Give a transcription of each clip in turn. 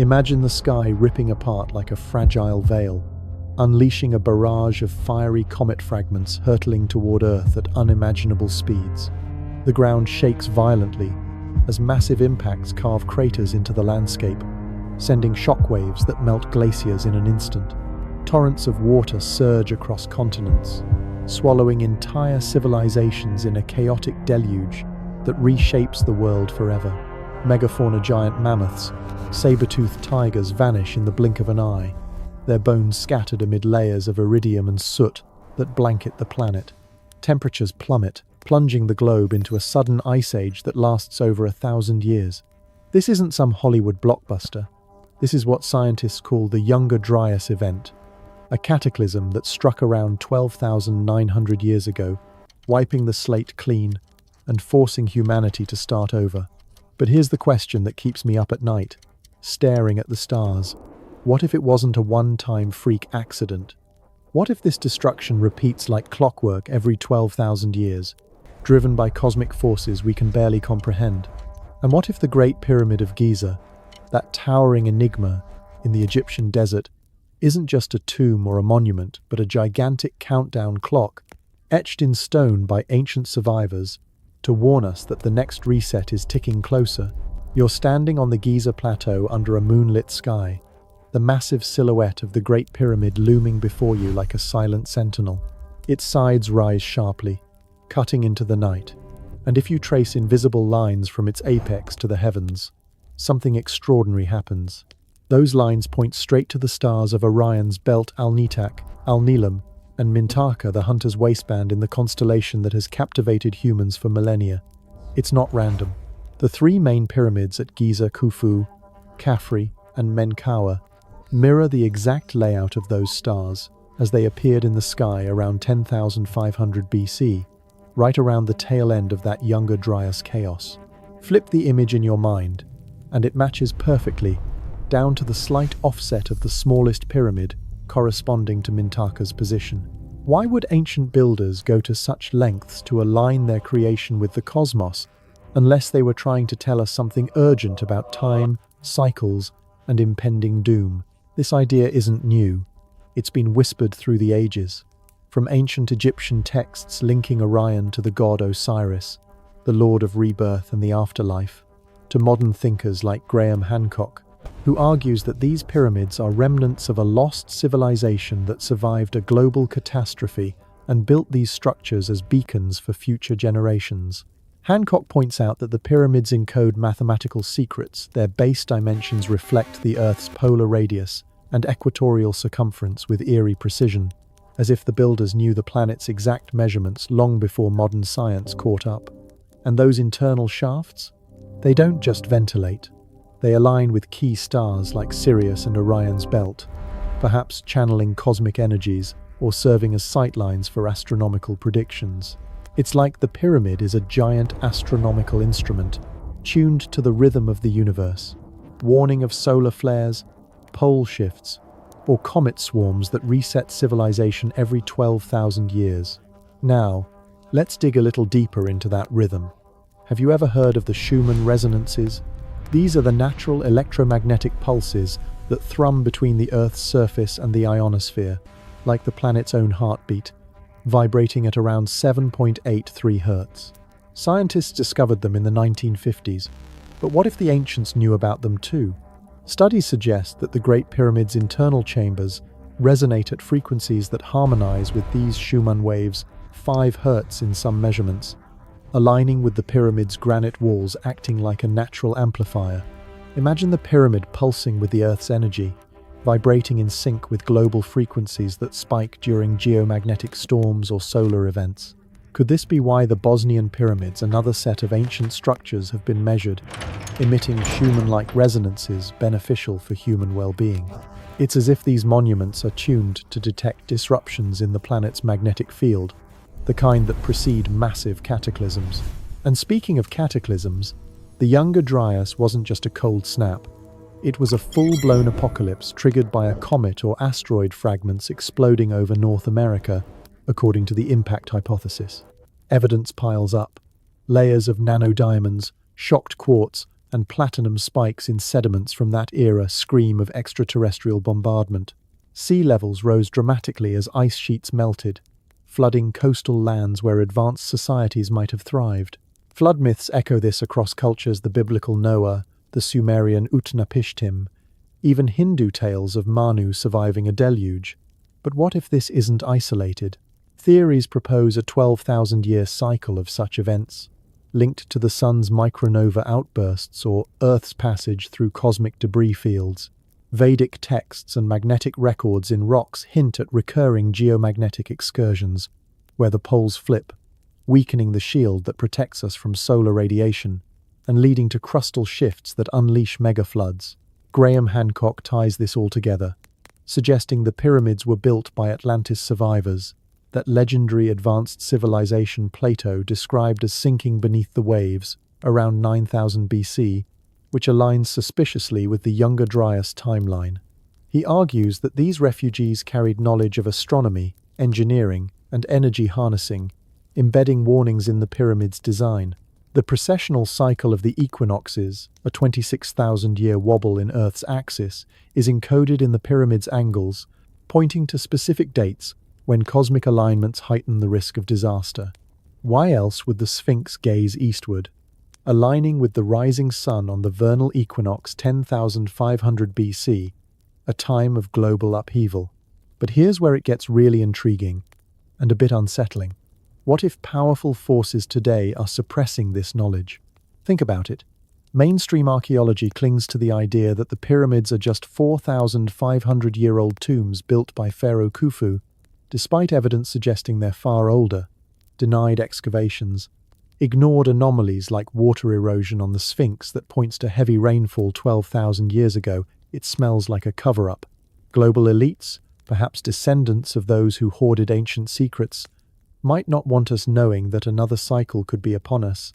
Imagine the sky ripping apart like a fragile veil, unleashing a barrage of fiery comet fragments hurtling toward Earth at unimaginable speeds. The ground shakes violently as massive impacts carve craters into the landscape, sending shockwaves that melt glaciers in an instant. Torrents of water surge across continents, swallowing entire civilizations in a chaotic deluge that reshapes the world forever. Megafauna giant mammoths, saber-toothed tigers vanish in the blink of an eye, their bones scattered amid layers of iridium and soot that blanket the planet. Temperatures plummet, plunging the globe into a sudden ice age that lasts over 1,000 years. This isn't some Hollywood blockbuster. This is what scientists call the Younger Dryas event, a cataclysm that struck around 12,900 years ago, wiping the slate clean and forcing humanity to start over. But here's the question that keeps me up at night, staring at the stars. What if it wasn't a one-time freak accident? What if this destruction repeats like clockwork every 12,000 years, driven by cosmic forces we can barely comprehend? And what if the Great Pyramid of Giza, that towering enigma in the Egyptian desert, isn't just a tomb or a monument, but a gigantic countdown clock, etched in stone by ancient survivors, to warn us that the next reset is ticking closer? You're standing on the Giza plateau under a moonlit sky, the massive silhouette of the Great Pyramid looming before you like a silent sentinel. Its sides rise sharply, cutting into the night, and if you trace invisible lines from its apex to the heavens, something extraordinary happens. Those lines point straight to the stars of Orion's belt, Al-Nitak, Al-Nilam, and Mintaka, the hunter's waistband in the constellation that has captivated humans for millennia. It's not random. The three main pyramids at Giza, Khufu, Khafre, and Menkaure mirror the exact layout of those stars as they appeared in the sky around 10,500 BC, right around the tail end of that Younger Dryas chaos. Flip the image in your mind, and it matches perfectly, down to the slight offset of the smallest pyramid corresponding to Mintaka's position. Why would ancient builders go to such lengths to align their creation with the cosmos, unless they were trying to tell us something urgent about time, cycles, and impending doom? This idea isn't new. It's been whispered through the ages, from ancient Egyptian texts linking Orion to the god Osiris, the lord of rebirth and the afterlife, to modern thinkers like Graham Hancock, who argues that these pyramids are remnants of a lost civilization that survived a global catastrophe and built these structures as beacons for future generations. Hancock points out that the pyramids encode mathematical secrets. Their base dimensions reflect the Earth's polar radius and equatorial circumference with eerie precision, as if the builders knew the planet's exact measurements long before modern science caught up. And those internal shafts? They don't just ventilate. They align with key stars like Sirius and Orion's belt, perhaps channeling cosmic energies or serving as sightlines for astronomical predictions. It's like the pyramid is a giant astronomical instrument, tuned to the rhythm of the universe, warning of solar flares, pole shifts, or comet swarms that reset civilization every 12,000 years. Now, let's dig a little deeper into that rhythm. Have you ever heard of the Schumann resonances? These are the natural electromagnetic pulses that thrum between the Earth's surface and the ionosphere, like the planet's own heartbeat, vibrating at around 7.83 Hz. Scientists discovered them in the 1950s, but what if the ancients knew about them too? Studies suggest that the Great Pyramid's internal chambers resonate at frequencies that harmonize with these Schumann waves, 5 Hz in some measurements, aligning with the pyramid's granite walls acting like a natural amplifier. Imagine the pyramid pulsing with the Earth's energy, vibrating in sync with global frequencies that spike during geomagnetic storms or solar events. Could this be why the Bosnian pyramids, another set of ancient structures, have been measured, emitting Schumann-like resonances beneficial for human well-being? It's as if these monuments are tuned to detect disruptions in the planet's magnetic field, the kind that precede massive cataclysms. And speaking of cataclysms, the Younger Dryas wasn't just a cold snap. It was a full-blown apocalypse triggered by a comet or asteroid fragments exploding over North America, according to the impact hypothesis. Evidence piles up. Layers of nanodiamonds, shocked quartz, and platinum spikes in sediments from that era scream of extraterrestrial bombardment. Sea levels rose dramatically as ice sheets melted, flooding coastal lands where advanced societies might have thrived. Flood myths echo this across cultures: the biblical Noah, the Sumerian Utnapishtim, even Hindu tales of Manu surviving a deluge. But what if this isn't isolated? Theories propose a 12,000-year cycle of such events, linked to the sun's micronova outbursts or Earth's passage through cosmic debris fields. Vedic texts and magnetic records in rocks hint at recurring geomagnetic excursions, where the poles flip, weakening the shield that protects us from solar radiation, and leading to crustal shifts that unleash megafloods. Graham Hancock ties this all together, suggesting the pyramids were built by Atlantis survivors, that legendary advanced civilization Plato described as sinking beneath the waves around 9000 BC, which aligns suspiciously with the Younger Dryas timeline. He argues that these refugees carried knowledge of astronomy, engineering, and energy harnessing, embedding warnings in the pyramid's design. The precessional cycle of the equinoxes, a 26,000-year wobble in Earth's axis, is encoded in the pyramid's angles, pointing to specific dates when cosmic alignments heighten the risk of disaster. Why else would the Sphinx gaze eastward, aligning with the rising sun on the vernal equinox 10,500 BC, a time of global upheaval? But here's where it gets really intriguing and a bit unsettling. What if powerful forces today are suppressing this knowledge? Think about it. Mainstream archaeology clings to the idea that the pyramids are just 4,500-year-old tombs built by Pharaoh Khufu, despite evidence suggesting they're far older. Denied excavations, ignored anomalies like water erosion on the Sphinx that points to heavy rainfall 12,000 years ago. It smells like a cover-up. Global elites, perhaps descendants of those who hoarded ancient secrets, might not want us knowing that another cycle could be upon us,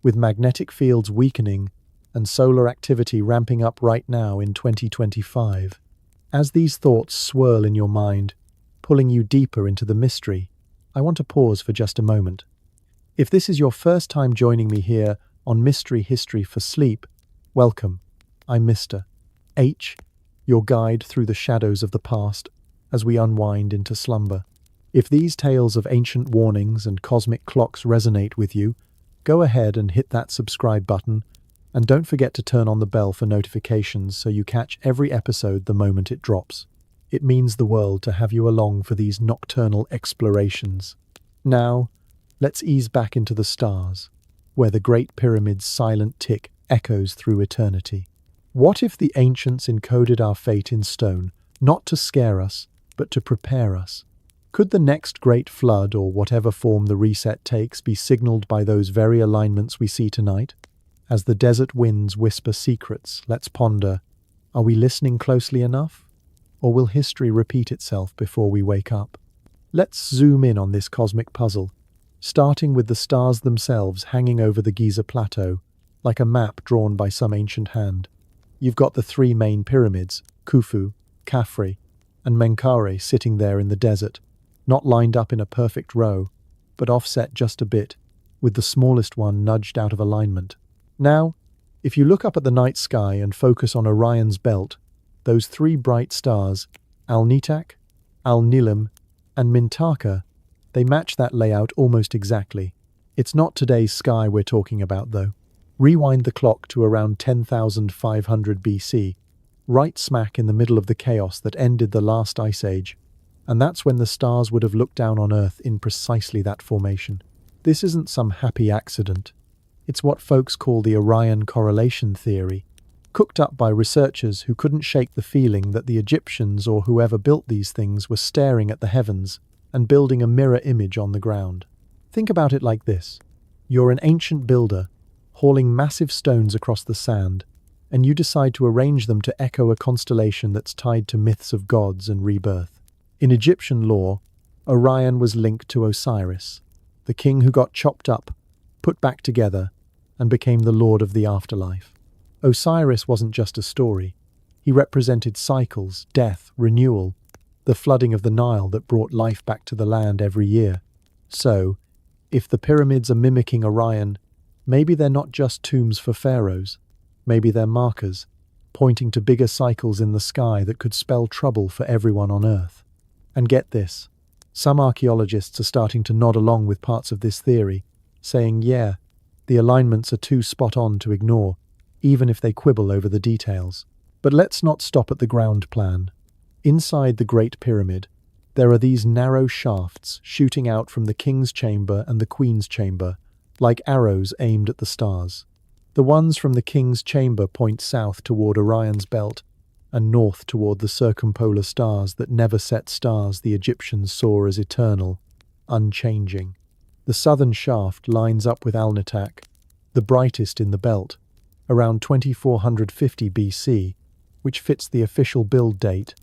with magnetic fields weakening and solar activity ramping up right now in 2025. As these thoughts swirl in your mind, pulling you deeper into the mystery, I want to pause for just a moment. If this is your first time joining me here on Mystery History for Sleep, welcome. I'm Mr. H, your guide through the shadows of the past as we unwind into slumber. If these tales of ancient warnings and cosmic clocks resonate with you, go ahead and hit that subscribe button, and don't forget to turn on the bell for notifications so you catch every episode the moment it drops. It means the world to have you along for these nocturnal explorations. Now, let's ease back into the stars, where the Great Pyramid's silent tick echoes through eternity. What if the ancients encoded our fate in stone, not to scare us, but to prepare us? Could the next great flood, or whatever form the reset takes, be signaled by those very alignments we see tonight? As the desert winds whisper secrets, let's ponder, are we listening closely enough? Or will history repeat itself before we wake up? Let's zoom in on this cosmic puzzle, starting with the stars themselves hanging over the Giza Plateau, like a map drawn by some ancient hand. You've got the three main pyramids, Khufu, Khafre, and Menkaure, sitting there in the desert, not lined up in a perfect row, but offset just a bit, with the smallest one nudged out of alignment. Now, if you look up at the night sky and focus on Orion's belt, those three bright stars, Al-Nitak, Al-Nilam, and Mintaka, they match that layout almost exactly. It's not today's sky we're talking about, though. Rewind the clock to around 10,500 BC, right smack in the middle of the chaos that ended the last ice age, and that's when the stars would have looked down on Earth in precisely that formation. This isn't some happy accident. It's what folks call the Orion correlation theory, cooked up by researchers who couldn't shake the feeling that the Egyptians or whoever built these things were staring at the heavens and building a mirror image on the ground. Think about it like this. You're an ancient builder, hauling massive stones across the sand, and you decide to arrange them to echo a constellation that's tied to myths of gods and rebirth. In Egyptian lore, Orion was linked to Osiris, the king who got chopped up, put back together, and became the lord of the afterlife. Osiris wasn't just a story. He represented cycles, death, renewal, the flooding of the Nile that brought life back to the land every year. So, if the pyramids are mimicking Orion, maybe they're not just tombs for pharaohs. Maybe they're markers, pointing to bigger cycles in the sky that could spell trouble for everyone on Earth. And get this, some archaeologists are starting to nod along with parts of this theory, saying, yeah, the alignments are too spot on to ignore, even if they quibble over the details. But let's not stop at the ground plan. Inside the Great Pyramid, there are these narrow shafts shooting out from the King's Chamber and the Queen's Chamber, like arrows aimed at the stars. The ones from the King's Chamber point south toward Orion's belt, and north toward the circumpolar stars that never set stars the Egyptians saw as eternal, unchanging. The southern shaft lines up with Alnitak, the brightest in the belt, around 2450 BC, which fits the official build date.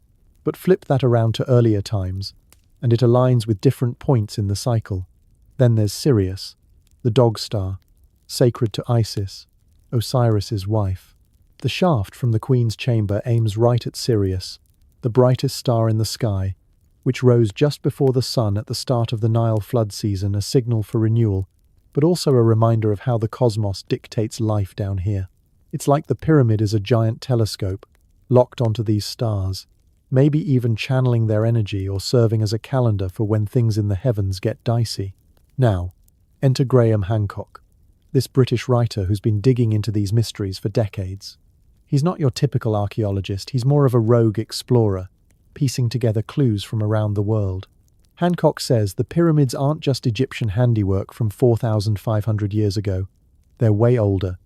But flip that around to earlier times, and it aligns with different points in the cycle. Then there's Sirius, the dog star, sacred to Isis, Osiris's wife. The shaft from the Queen's Chamber aims right at Sirius, the brightest star in the sky, which rose just before the sun at the start of the Nile flood season, a signal for renewal, but also a reminder of how the cosmos dictates life down here. It's like the pyramid is a giant telescope, locked onto these stars, maybe even channeling their energy or serving as a calendar for when things in the heavens get dicey. Now, enter Graham Hancock, this British writer who's been digging into these mysteries for decades. He's not your typical archaeologist, he's more of a rogue explorer, piecing together clues from around the world. Hancock says the pyramids aren't just Egyptian handiwork from 4,500 years ago. They're way older,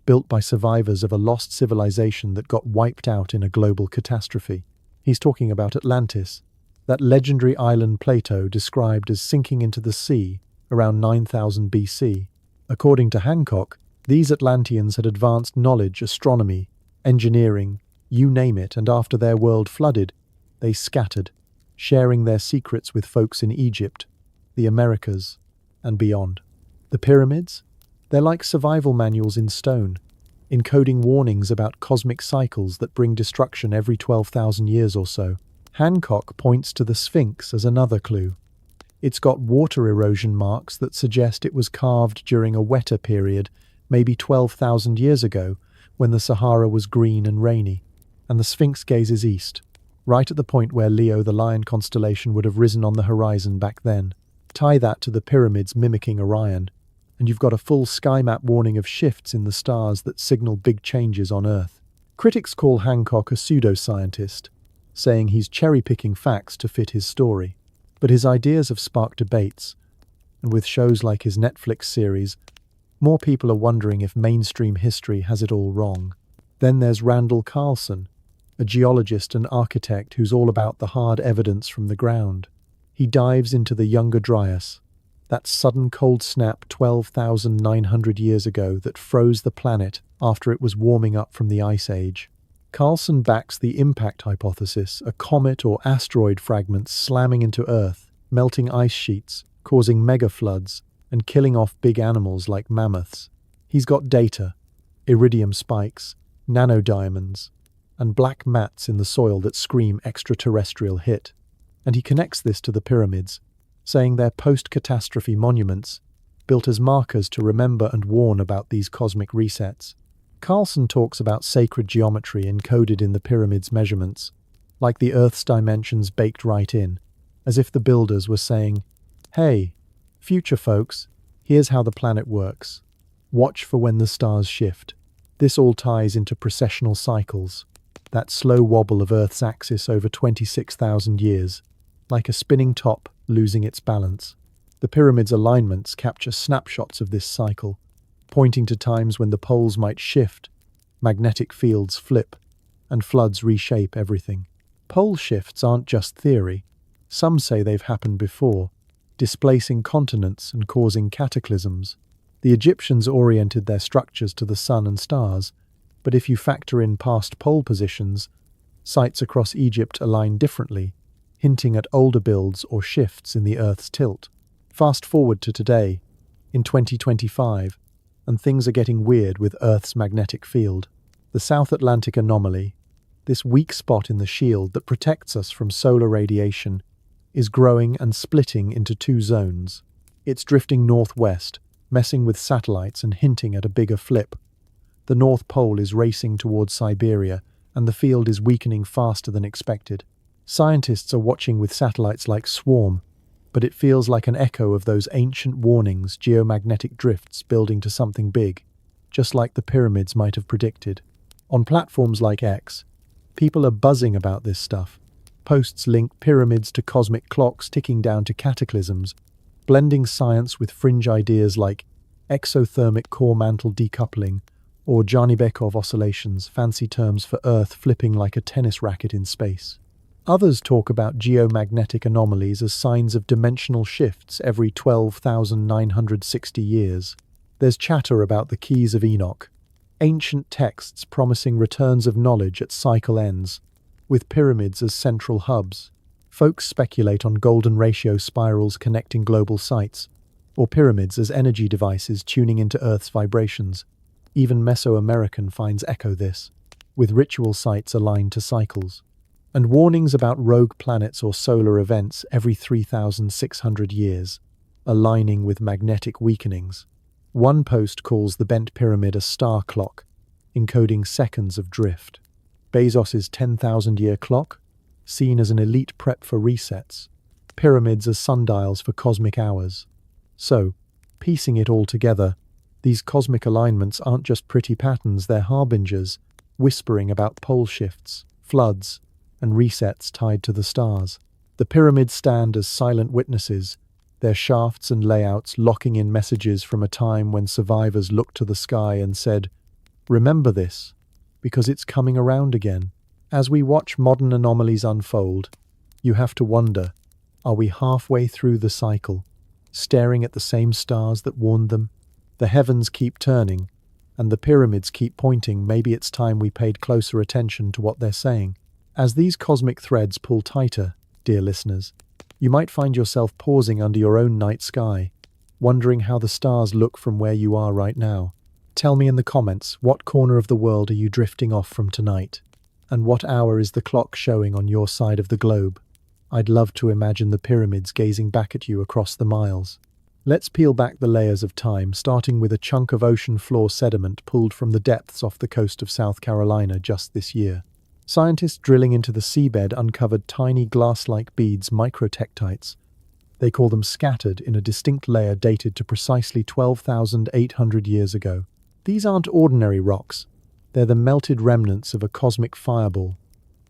built by survivors of a lost civilization that got wiped out in a global catastrophe. He's talking about Atlantis, that legendary island Plato described as sinking into the sea around 9000 BC. According to Hancock, these Atlanteans had advanced knowledge, astronomy, engineering, you name it, and after their world flooded, they scattered, sharing their secrets with folks in Egypt, the Americas, and beyond. The pyramids? They're like survival manuals in stone, encoding warnings about cosmic cycles that bring destruction every 12,000 years or so. Hancock points to the Sphinx as another clue. It's got water erosion marks that suggest it was carved during a wetter period, maybe 12,000 years ago, when the Sahara was green and rainy. And the Sphinx gazes east, right at the point where Leo, the lion constellation, would have risen on the horizon back then. Tie that to the pyramids mimicking Orion, and you've got a full sky map warning of shifts in the stars that signal big changes on Earth. Critics call Hancock a pseudoscientist, saying he's cherry-picking facts to fit his story. But his ideas have sparked debates, and with shows like his Netflix series, more people are wondering if mainstream history has it all wrong. Then there's Randall Carlson, a geologist and architect who's all about the hard evidence from the ground. He dives into the Younger Dryas, that sudden cold snap 12,900 years ago that froze the planet after it was warming up from the Ice Age. Carlson backs the impact hypothesis, a comet or asteroid fragments slamming into Earth, melting ice sheets, causing mega floods, and killing off big animals like mammoths. He's got data, iridium spikes, nanodiamonds, and black mats in the soil that scream extraterrestrial hit. And he connects this to the pyramids, saying they're post-catastrophe monuments, built as markers to remember and warn about these cosmic resets. Carlson talks about sacred geometry encoded in the pyramid's measurements, like the Earth's dimensions baked right in, as if the builders were saying, hey, future folks, here's how the planet works. Watch for when the stars shift. This all ties into precessional cycles, that slow wobble of Earth's axis over 26,000 years, like a spinning top losing its balance. The pyramid's alignments capture snapshots of this cycle, pointing to times when the poles might shift, magnetic fields flip, and floods reshape everything. Pole shifts aren't just theory. Some say they've happened before, displacing continents and causing cataclysms. The Egyptians oriented their structures to the sun and stars, but if you factor in past pole positions, sites across Egypt align differently, hinting at older builds or shifts in the Earth's tilt. Fast forward to today, in 2025, and things are getting weird with Earth's magnetic field. The South Atlantic anomaly, this weak spot in the shield that protects us from solar radiation, is growing and splitting into two zones. It's drifting northwest, messing with satellites and hinting at a bigger flip. The North Pole is racing towards Siberia, and the field is weakening faster than expected. Scientists are watching with satellites like Swarm, but it feels like an echo of those ancient warnings, geomagnetic drifts building to something big, just like the pyramids might have predicted. On platforms like X, people are buzzing about this stuff. Posts link pyramids to cosmic clocks ticking down to cataclysms, blending science with fringe ideas like exothermic core mantle decoupling or Janibekov oscillations, fancy terms for Earth flipping like a tennis racket in space. Others talk about geomagnetic anomalies as signs of dimensional shifts every 12,960 years. There's chatter about the Keys of Enoch, ancient texts promising returns of knowledge at cycle ends, with pyramids as central hubs. Folks speculate on golden ratio spirals connecting global sites, or pyramids as energy devices tuning into Earth's vibrations. Even Mesoamerican finds echo this, with ritual sites aligned to cycles, and warnings about rogue planets or solar events every 3,600 years, aligning with magnetic weakenings. One post calls the bent pyramid a star clock, encoding seconds of drift. Bezos's 10,000-year clock, seen as an elite prep for resets. Pyramids as sundials for cosmic hours. So, piecing it all together, these cosmic alignments aren't just pretty patterns, they're harbingers, whispering about pole shifts, floods, and resets tied to the stars. The pyramids stand as silent witnesses, their shafts and layouts locking in messages from a time when survivors looked to the sky and said, "Remember this, because it's coming around again." As we watch modern anomalies unfold, you have to wonder, are we halfway through the cycle, staring at the same stars that warned them? The heavens keep turning, and the pyramids keep pointing. Maybe it's time we paid closer attention to what they're saying. As these cosmic threads pull tighter, dear listeners, you might find yourself pausing under your own night sky, wondering how the stars look from where you are right now. Tell me in the comments, what corner of the world are you drifting off from tonight? And what hour is the clock showing on your side of the globe? I'd love to imagine the pyramids gazing back at you across the miles. Let's peel back the layers of time, starting with a chunk of ocean floor sediment pulled from the depths off the coast of South Carolina just this year. Scientists drilling into the seabed uncovered tiny glass-like beads, microtectites. They call them scattered in a distinct layer dated to precisely 12,800 years ago. These aren't ordinary rocks. They're the melted remnants of a cosmic fireball,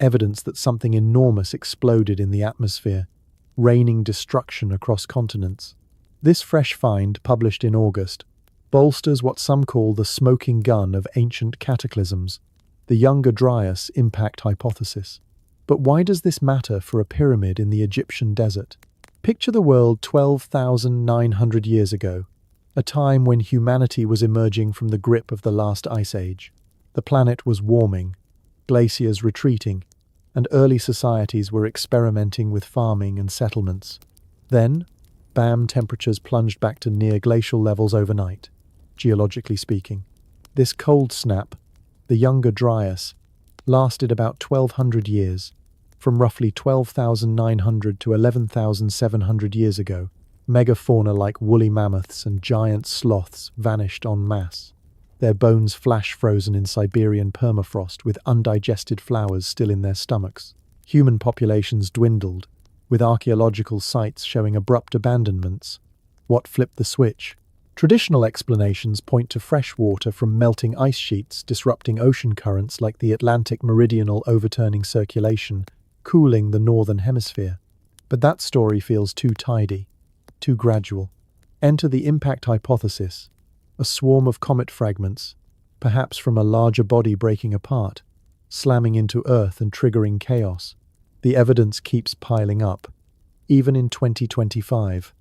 evidence that something enormous exploded in the atmosphere, raining destruction across continents. This fresh find, published in August, bolsters what some call the smoking gun of ancient cataclysms, the Younger Dryas impact hypothesis. But why does this matter for a pyramid in the Egyptian desert? Picture the world 12,900 years ago, a time when humanity was emerging from the grip of the last ice age. The planet was warming, glaciers retreating, and early societies were experimenting with farming and settlements. Then, bam, temperatures plunged back to near glacial levels overnight, geologically speaking. This cold snap, the Younger Dryas, lasted about 1,200 years, from roughly 12,900 to 11,700 years ago. Megafauna like woolly mammoths and giant sloths vanished en masse, their bones flash-frozen in Siberian permafrost with undigested flowers still in their stomachs. Human populations dwindled, with archaeological sites showing abrupt abandonments. What flipped the switch? Traditional explanations point to fresh water from melting ice sheets disrupting ocean currents like the Atlantic meridional overturning circulation, cooling the northern hemisphere. But that story feels too tidy, too gradual. Enter the impact hypothesis, a swarm of comet fragments, perhaps from a larger body breaking apart, slamming into Earth and triggering chaos. The evidence keeps piling up, even in 2025.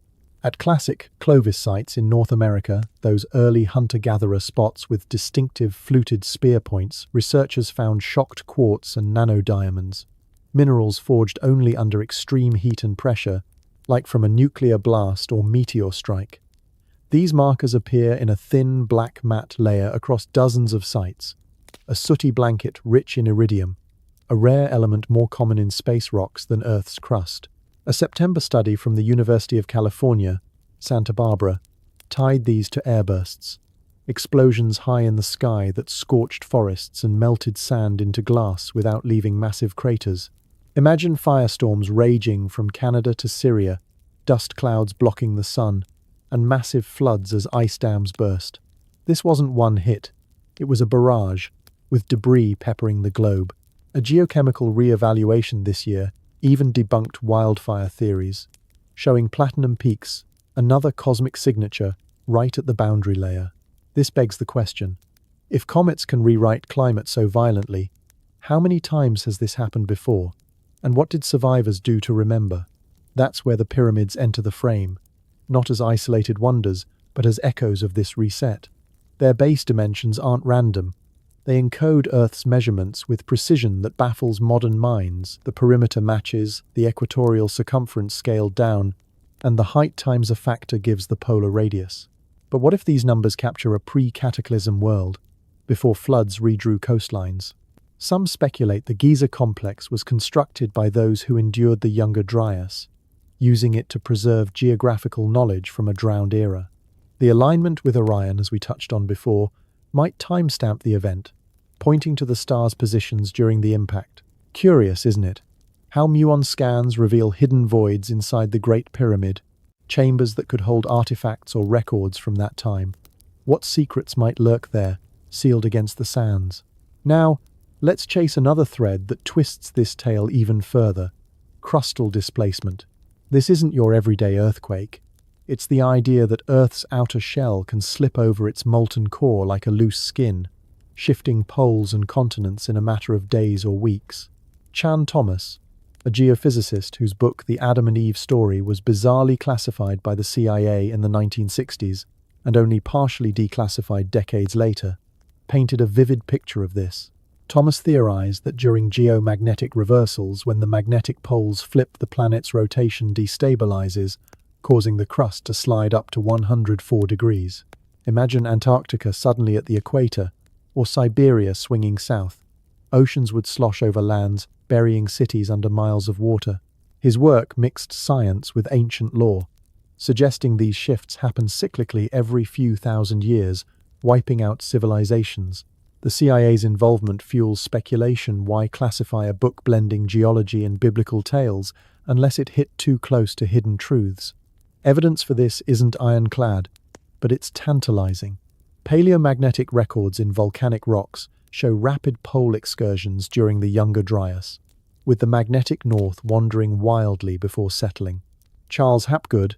At classic Clovis sites in North America, those early hunter-gatherer spots with distinctive fluted spear points, researchers found shocked quartz and nanodiamonds, minerals forged only under extreme heat and pressure, like from a nuclear blast or meteor strike. These markers appear in a thin black matte layer across dozens of sites, a sooty blanket rich in iridium, a rare element more common in space rocks than Earth's crust. A September study from the University of California, Santa Barbara, tied these to airbursts, explosions high in the sky that scorched forests and melted sand into glass without leaving massive craters. Imagine firestorms raging from Canada to Syria, dust clouds blocking the sun, and massive floods as ice dams burst. This wasn't one hit. It was a barrage, with debris peppering the globe. A geochemical re-evaluation this year even debunked wildfire theories, showing platinum peaks, another cosmic signature, right at the boundary layer. This begs the question, if comets can rewrite climate so violently, how many times has this happened before? And what did survivors do to remember? That's where the pyramids enter the frame, not as isolated wonders, but as echoes of this reset. Their base dimensions aren't random. They encode Earth's measurements with precision that baffles modern minds. The perimeter matches, the equatorial circumference scaled down, and the height times a factor gives the polar radius. But what if these numbers capture a pre-cataclysm world, before floods redrew coastlines? Some speculate the Giza complex was constructed by those who endured the Younger Dryas, using it to preserve geographical knowledge from a drowned era. The alignment with Orion, as we touched on before, might timestamp the event, pointing to the star's positions during the impact. Curious, isn't it? How muon scans reveal hidden voids inside the Great Pyramid, chambers that could hold artifacts or records from that time. What secrets might lurk there, sealed against the sands? Now, let's chase another thread that twists this tale even further: crustal displacement. This isn't your everyday earthquake. It's the idea that Earth's outer shell can slip over its molten core like a loose skin, shifting poles and continents in a matter of days or weeks. Chan Thomas, a geophysicist whose book The Adam and Eve Story was bizarrely classified by the CIA in the 1960s and only partially declassified decades later, painted a vivid picture of this. Thomas theorized that during geomagnetic reversals, when the magnetic poles flip, the planet's rotation destabilizes, causing the crust to slide up to 104 degrees. Imagine Antarctica suddenly at the equator, or Siberia swinging south. Oceans would slosh over lands, burying cities under miles of water. His work mixed science with ancient law, suggesting these shifts happen cyclically every few thousand years, wiping out civilizations. The CIA's involvement fuels speculation. Why classify a book blending geology and biblical tales unless it hit too close to hidden truths? Evidence for this isn't ironclad, but it's tantalizing. Paleomagnetic records in volcanic rocks show rapid pole excursions during the Younger Dryas, with the magnetic north wandering wildly before settling. Charles Hapgood,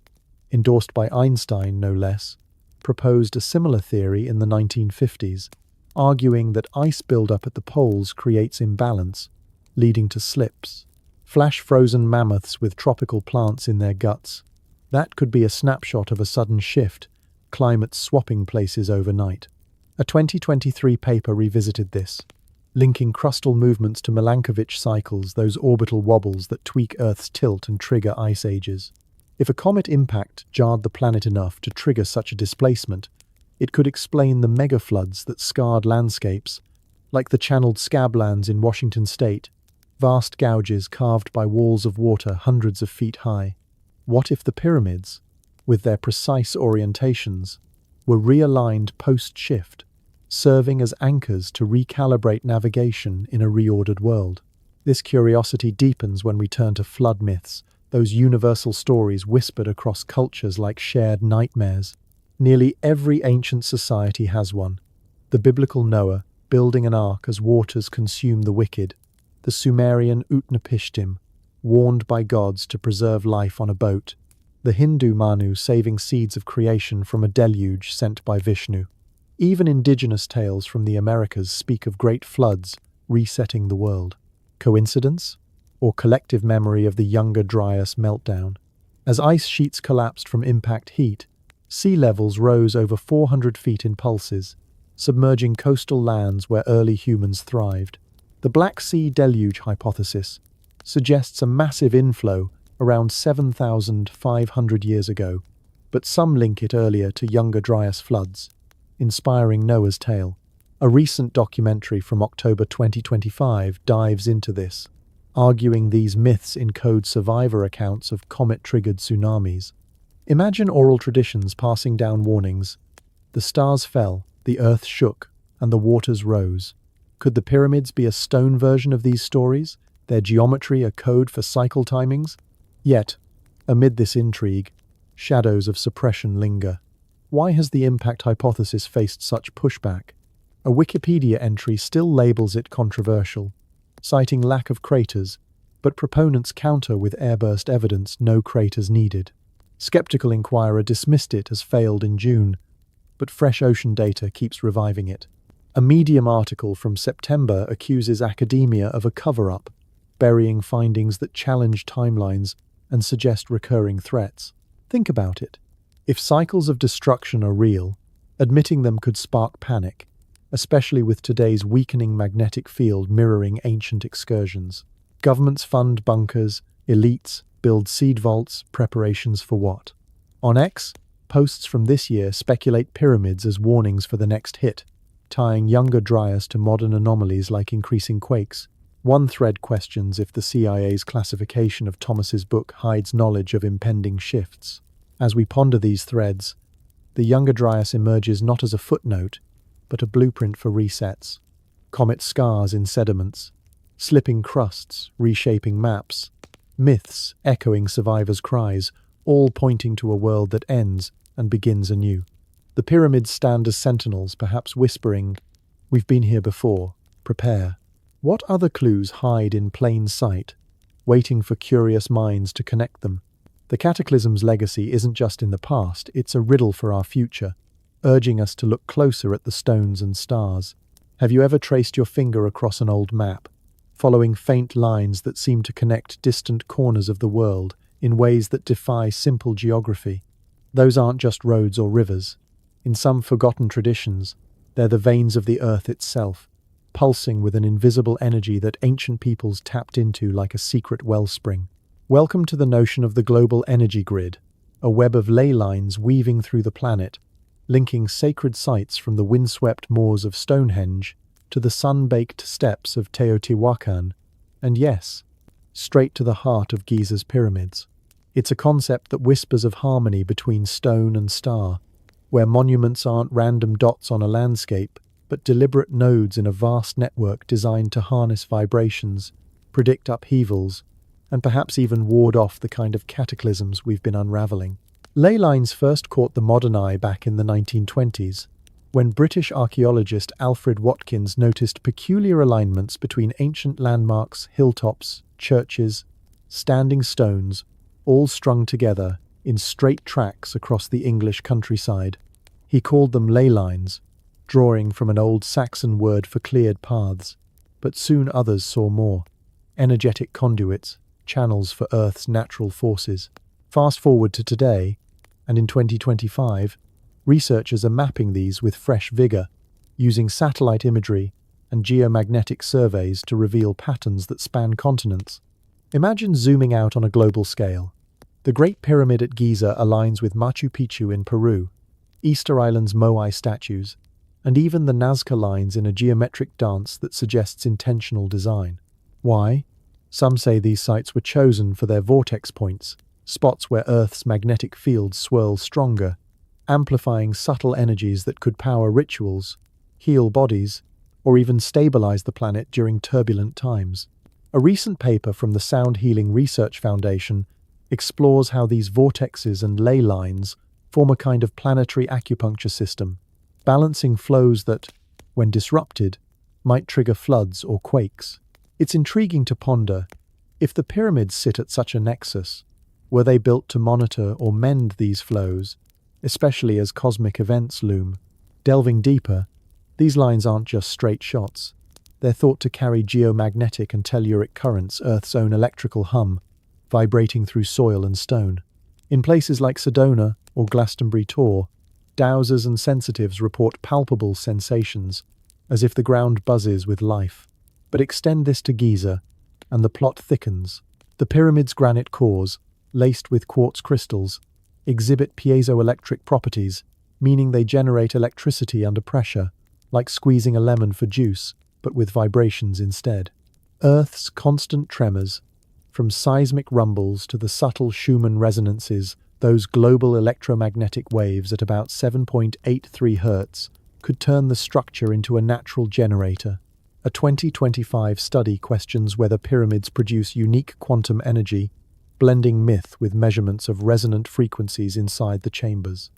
endorsed by Einstein no less, proposed a similar theory in the 1950s, arguing that ice buildup at the poles creates imbalance, leading to slips. Flash-frozen mammoths with tropical plants in their guts. That could be a snapshot of a sudden shift, climate swapping places overnight. A 2023 paper revisited this, linking crustal movements to Milankovitch cycles, those orbital wobbles that tweak Earth's tilt and trigger ice ages. If a comet impact jarred the planet enough to trigger such a displacement, it could explain the megafloods that scarred landscapes, like the channeled scablands in Washington state, vast gouges carved by walls of water hundreds of feet high. What if the pyramids, with their precise orientations, were realigned post-shift, serving as anchors to recalibrate navigation in a reordered world? This curiosity deepens when we turn to flood myths, those universal stories whispered across cultures like shared nightmares. Nearly every ancient society has one. The biblical Noah, building an ark as waters consume the wicked. The Sumerian Utnapishtim, warned by gods to preserve life on a boat. The Hindu Manu, saving seeds of creation from a deluge sent by Vishnu. Even indigenous tales from the Americas speak of great floods resetting the world. Coincidence? Or collective memory of the Younger Dryas meltdown? As ice sheets collapsed from impact heat, sea levels rose over 400 feet in pulses, submerging coastal lands where early humans thrived. The Black Sea deluge hypothesis suggests a massive inflow around 7,500 years ago, but some link it earlier to Younger Dryas floods, inspiring Noah's tale. A recent documentary from October 2025 dives into this, arguing these myths encode survivor accounts of comet-triggered tsunamis. Imagine oral traditions passing down warnings. The stars fell, The earth shook, and the waters rose. Could the pyramids be a stone version of these stories, their geometry a code for cycle timings? Yet, amid this intrigue, shadows of suppression linger. Why has the impact hypothesis faced such pushback? A Wikipedia entry still labels it controversial, citing lack of craters, but proponents counter with airburst evidence no craters needed. Skeptical Inquirer dismissed it as failed in June, but fresh ocean data keeps reviving it. A Medium article from September accuses academia of a cover-up, burying findings that challenge timelines and suggest recurring threats. Think about it. If cycles of destruction are real, admitting them could spark panic, especially with today's weakening magnetic field mirroring ancient excursions. Governments fund bunkers, elites build seed vaults, preparations for what? On X, posts from this year speculate pyramids as warnings for the next hit, tying Younger Dryas to modern anomalies like increasing quakes. One thread questions if the CIA's classification of Thomas's book hides knowledge of impending shifts. As we ponder these threads, the Younger Dryas emerges not as a footnote, but a blueprint for resets. Comet scars in sediments, slipping crusts, reshaping maps, myths echoing survivors' cries, all pointing to a world that ends and begins anew. The pyramids stand as sentinels, perhaps whispering, "We've been here before, prepare." What other clues hide in plain sight, waiting for curious minds to connect them? The Cataclysm's legacy isn't just in the past, it's a riddle for our future, urging us to look closer at the stones and stars. Have you ever traced your finger across an old map, following faint lines that seem to connect distant corners of the world in ways that defy simple geography? Those aren't just roads or rivers. In some forgotten traditions, they're the veins of the earth itself, pulsing with an invisible energy that ancient peoples tapped into like a secret wellspring. Welcome to the notion of the global energy grid, a web of ley lines weaving through the planet, linking sacred sites from the windswept moors of Stonehenge to the sun-baked steppes of Teotihuacan, and yes, straight to the heart of Giza's pyramids. It's a concept that whispers of harmony between stone and star, where monuments aren't random dots on a landscape, but deliberate nodes in a vast network designed to harness vibrations, predict upheavals, and perhaps even ward off the kind of cataclysms we've been unraveling. Ley lines first caught the modern eye back in the 1920s, when British archaeologist Alfred Watkins noticed peculiar alignments between ancient landmarks, hilltops, churches, standing stones, all strung together in straight tracks across the English countryside. He called them ley lines, drawing from an old Saxon word for cleared paths, but soon others saw more: energetic conduits, channels for Earth's natural forces. Fast forward to today, and in 2025, researchers are mapping these with fresh vigor, using satellite imagery and geomagnetic surveys to reveal patterns that span continents. Imagine zooming out on a global scale. The Great Pyramid at Giza aligns with Machu Picchu in Peru, Easter Island's Moai statues, and even the Nazca lines in a geometric dance that suggests intentional design. Why? Some say these sites were chosen for their vortex points, spots where Earth's magnetic fields swirl stronger, amplifying subtle energies that could power rituals, heal bodies, or even stabilize the planet during turbulent times. A recent paper from the Sound Healing Research Foundation explores how these vortexes and ley lines form a kind of planetary acupuncture system, balancing flows that, when disrupted, might trigger floods or quakes. It's intriguing to ponder, if the pyramids sit at such a nexus, were they built to monitor or mend these flows, especially as cosmic events loom? Delving deeper, these lines aren't just straight shots. They're thought to carry geomagnetic and telluric currents, Earth's own electrical hum, vibrating through soil and stone. In places like Sedona or Glastonbury Tor, dowsers and sensitives report palpable sensations, as if the ground buzzes with life. But extend this to Giza, and the plot thickens. The pyramid's granite cores, laced with quartz crystals, exhibit piezoelectric properties, meaning they generate electricity under pressure, like squeezing a lemon for juice, but with vibrations instead. Earth's constant tremors, from seismic rumbles to the subtle Schumann resonances, those global electromagnetic waves at about 7.83 Hz, could turn the structure into a natural generator. A 2025 study questions whether pyramids produce unique quantum energy, blending myth with measurements of resonant frequencies inside the chambers.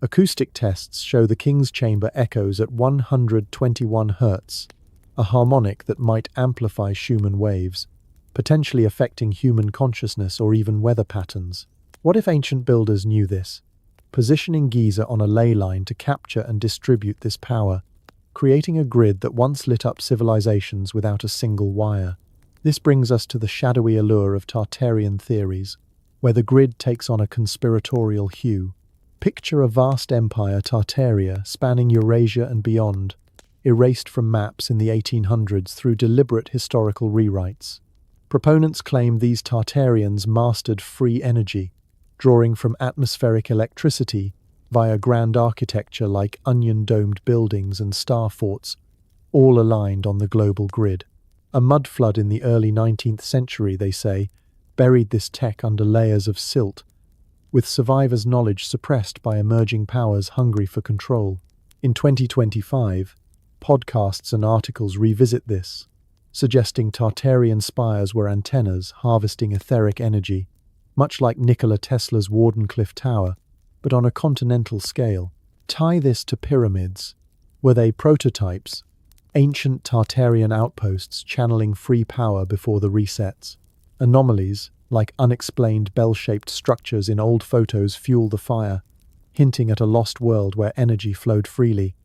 Acoustic tests show the king's chamber echoes at 121 Hz, a harmonic that might amplify Schumann waves, potentially affecting human consciousness or even weather patterns. What if ancient builders knew this, positioning Giza on a ley line to capture and distribute this power, creating a grid that once lit up civilizations without a single wire? This brings us to the shadowy allure of Tartarian theories, where the grid takes on a conspiratorial hue. Picture a vast empire, Tartaria, spanning Eurasia and beyond, erased from maps in the 1800s through deliberate historical rewrites. Proponents claim these Tartarians mastered free energy, drawing from atmospheric electricity via grand architecture like onion-domed buildings and star forts, all aligned on the global grid. A mud flood in the early 19th century, they say, buried this tech under layers of silt, with survivors' knowledge suppressed by emerging powers hungry for control. In 2025, podcasts and articles revisit this, suggesting Tartarian spires were antennas harvesting etheric energy, much like Nikola Tesla's Wardenclyffe Tower, but on a continental scale. Tie this to pyramids. Were they prototypes, ancient Tartarian outposts channeling free power before the resets? Anomalies, like unexplained bell-shaped structures in old photos, fuel the fire, hinting at a lost world where energy flowed freely,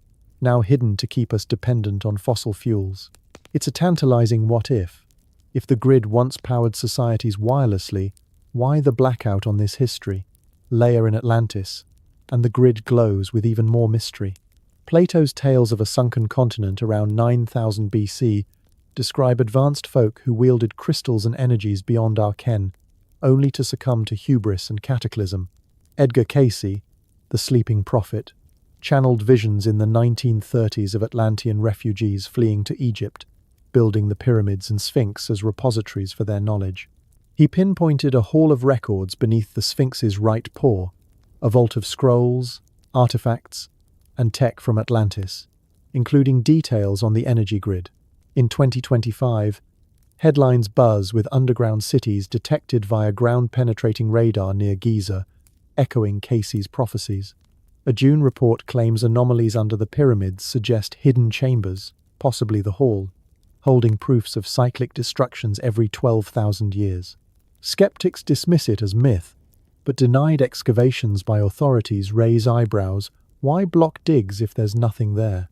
now hidden to keep us dependent on fossil fuels. It's a tantalizing what if. If the grid once powered societies wirelessly, why the blackout on this history layer in Atlantis, and the grid glows with even more mystery? Plato's tales of a sunken continent around 9000 BC describe advanced folk who wielded crystals and energies beyond our ken, only to succumb to hubris and cataclysm. Edgar Cayce, the sleeping prophet, channeled visions in the 1930s of Atlantean refugees fleeing to Egypt, building the pyramids and Sphinx as repositories for their knowledge. He pinpointed a hall of records beneath the Sphinx's right paw, a vault of scrolls, artifacts, and tech from Atlantis, including details on the energy grid. In 2025, headlines buzz with underground cities detected via ground-penetrating radar near Giza, echoing Cayce's prophecies. A June report claims anomalies under the pyramids suggest hidden chambers, possibly the hall, holding proofs of cyclic destructions every 12,000 years. Skeptics dismiss it as myth, but denied excavations by authorities raise eyebrows. Why block digs if there's nothing there?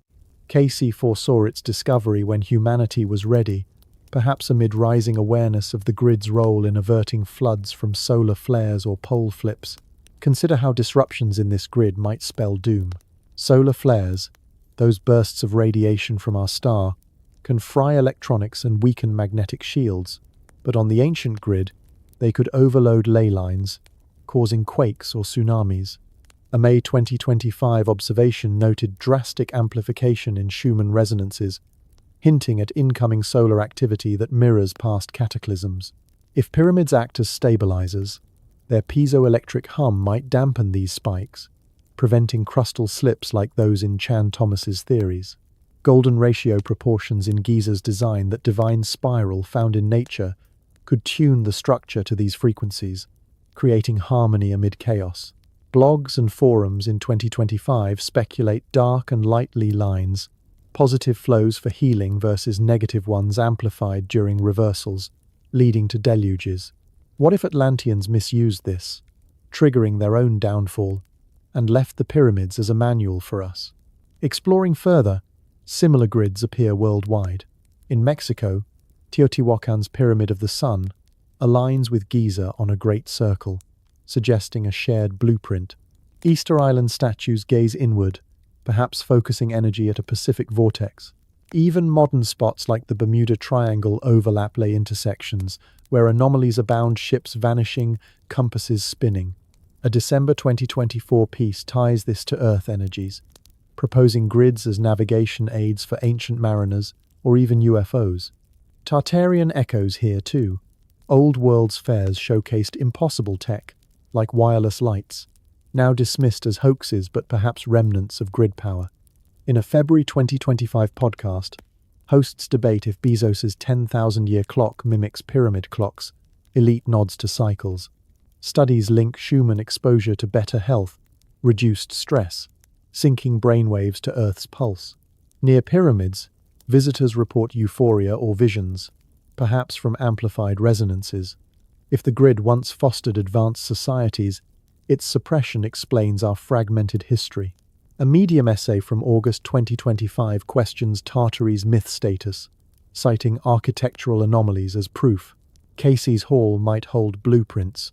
Cayce foresaw its discovery when humanity was ready, perhaps amid rising awareness of the grid's role in averting floods from solar flares or pole flips. Consider how disruptions in this grid might spell doom. Solar flares, those bursts of radiation from our star, can fry electronics and weaken magnetic shields, but on the ancient grid, they could overload ley lines, causing quakes or tsunamis. A May 2025 observation noted drastic amplification in Schumann resonances, hinting at incoming solar activity that mirrors past cataclysms. If pyramids act as stabilizers, their piezoelectric hum might dampen these spikes, preventing crustal slips like those in Chan Thomas's theories. Golden ratio proportions in Giza's design, that divine spiral found in nature, could tune the structure to these frequencies, creating harmony amid chaos. Blogs and forums in 2025 speculate dark and lightly lines, positive flows for healing versus negative ones amplified during reversals, leading to deluges. What if Atlanteans misused this, triggering their own downfall, and left the pyramids as a manual for us? Exploring further, similar grids appear worldwide. In Mexico, Teotihuacan's Pyramid of the Sun aligns with Giza on a great circle, suggesting a shared blueprint. Easter Island statues gaze inward, perhaps focusing energy at a Pacific vortex. Even modern spots like the Bermuda Triangle overlap ley intersections, where anomalies abound, ships vanishing, compasses spinning. A December 2024 piece ties this to Earth energies, proposing grids as navigation aids for ancient mariners or even UFOs. Tartarian echoes here too. Old world's fairs showcased impossible tech, like wireless lights, now dismissed as hoaxes but perhaps remnants of grid power. In a February 2025 podcast, hosts debate if Bezos's 10,000-year clock mimics pyramid clocks. Elite nods to cycles. Studies link Schumann exposure to better health, reduced stress, syncing brainwaves to Earth's pulse. Near pyramids, visitors report euphoria or visions, perhaps from amplified resonances. If the grid once fostered advanced societies, its suppression explains our fragmented history. A Medium essay from August 2025 questions Tartary's myth status, citing architectural anomalies as proof. Casey's Hall might hold blueprints,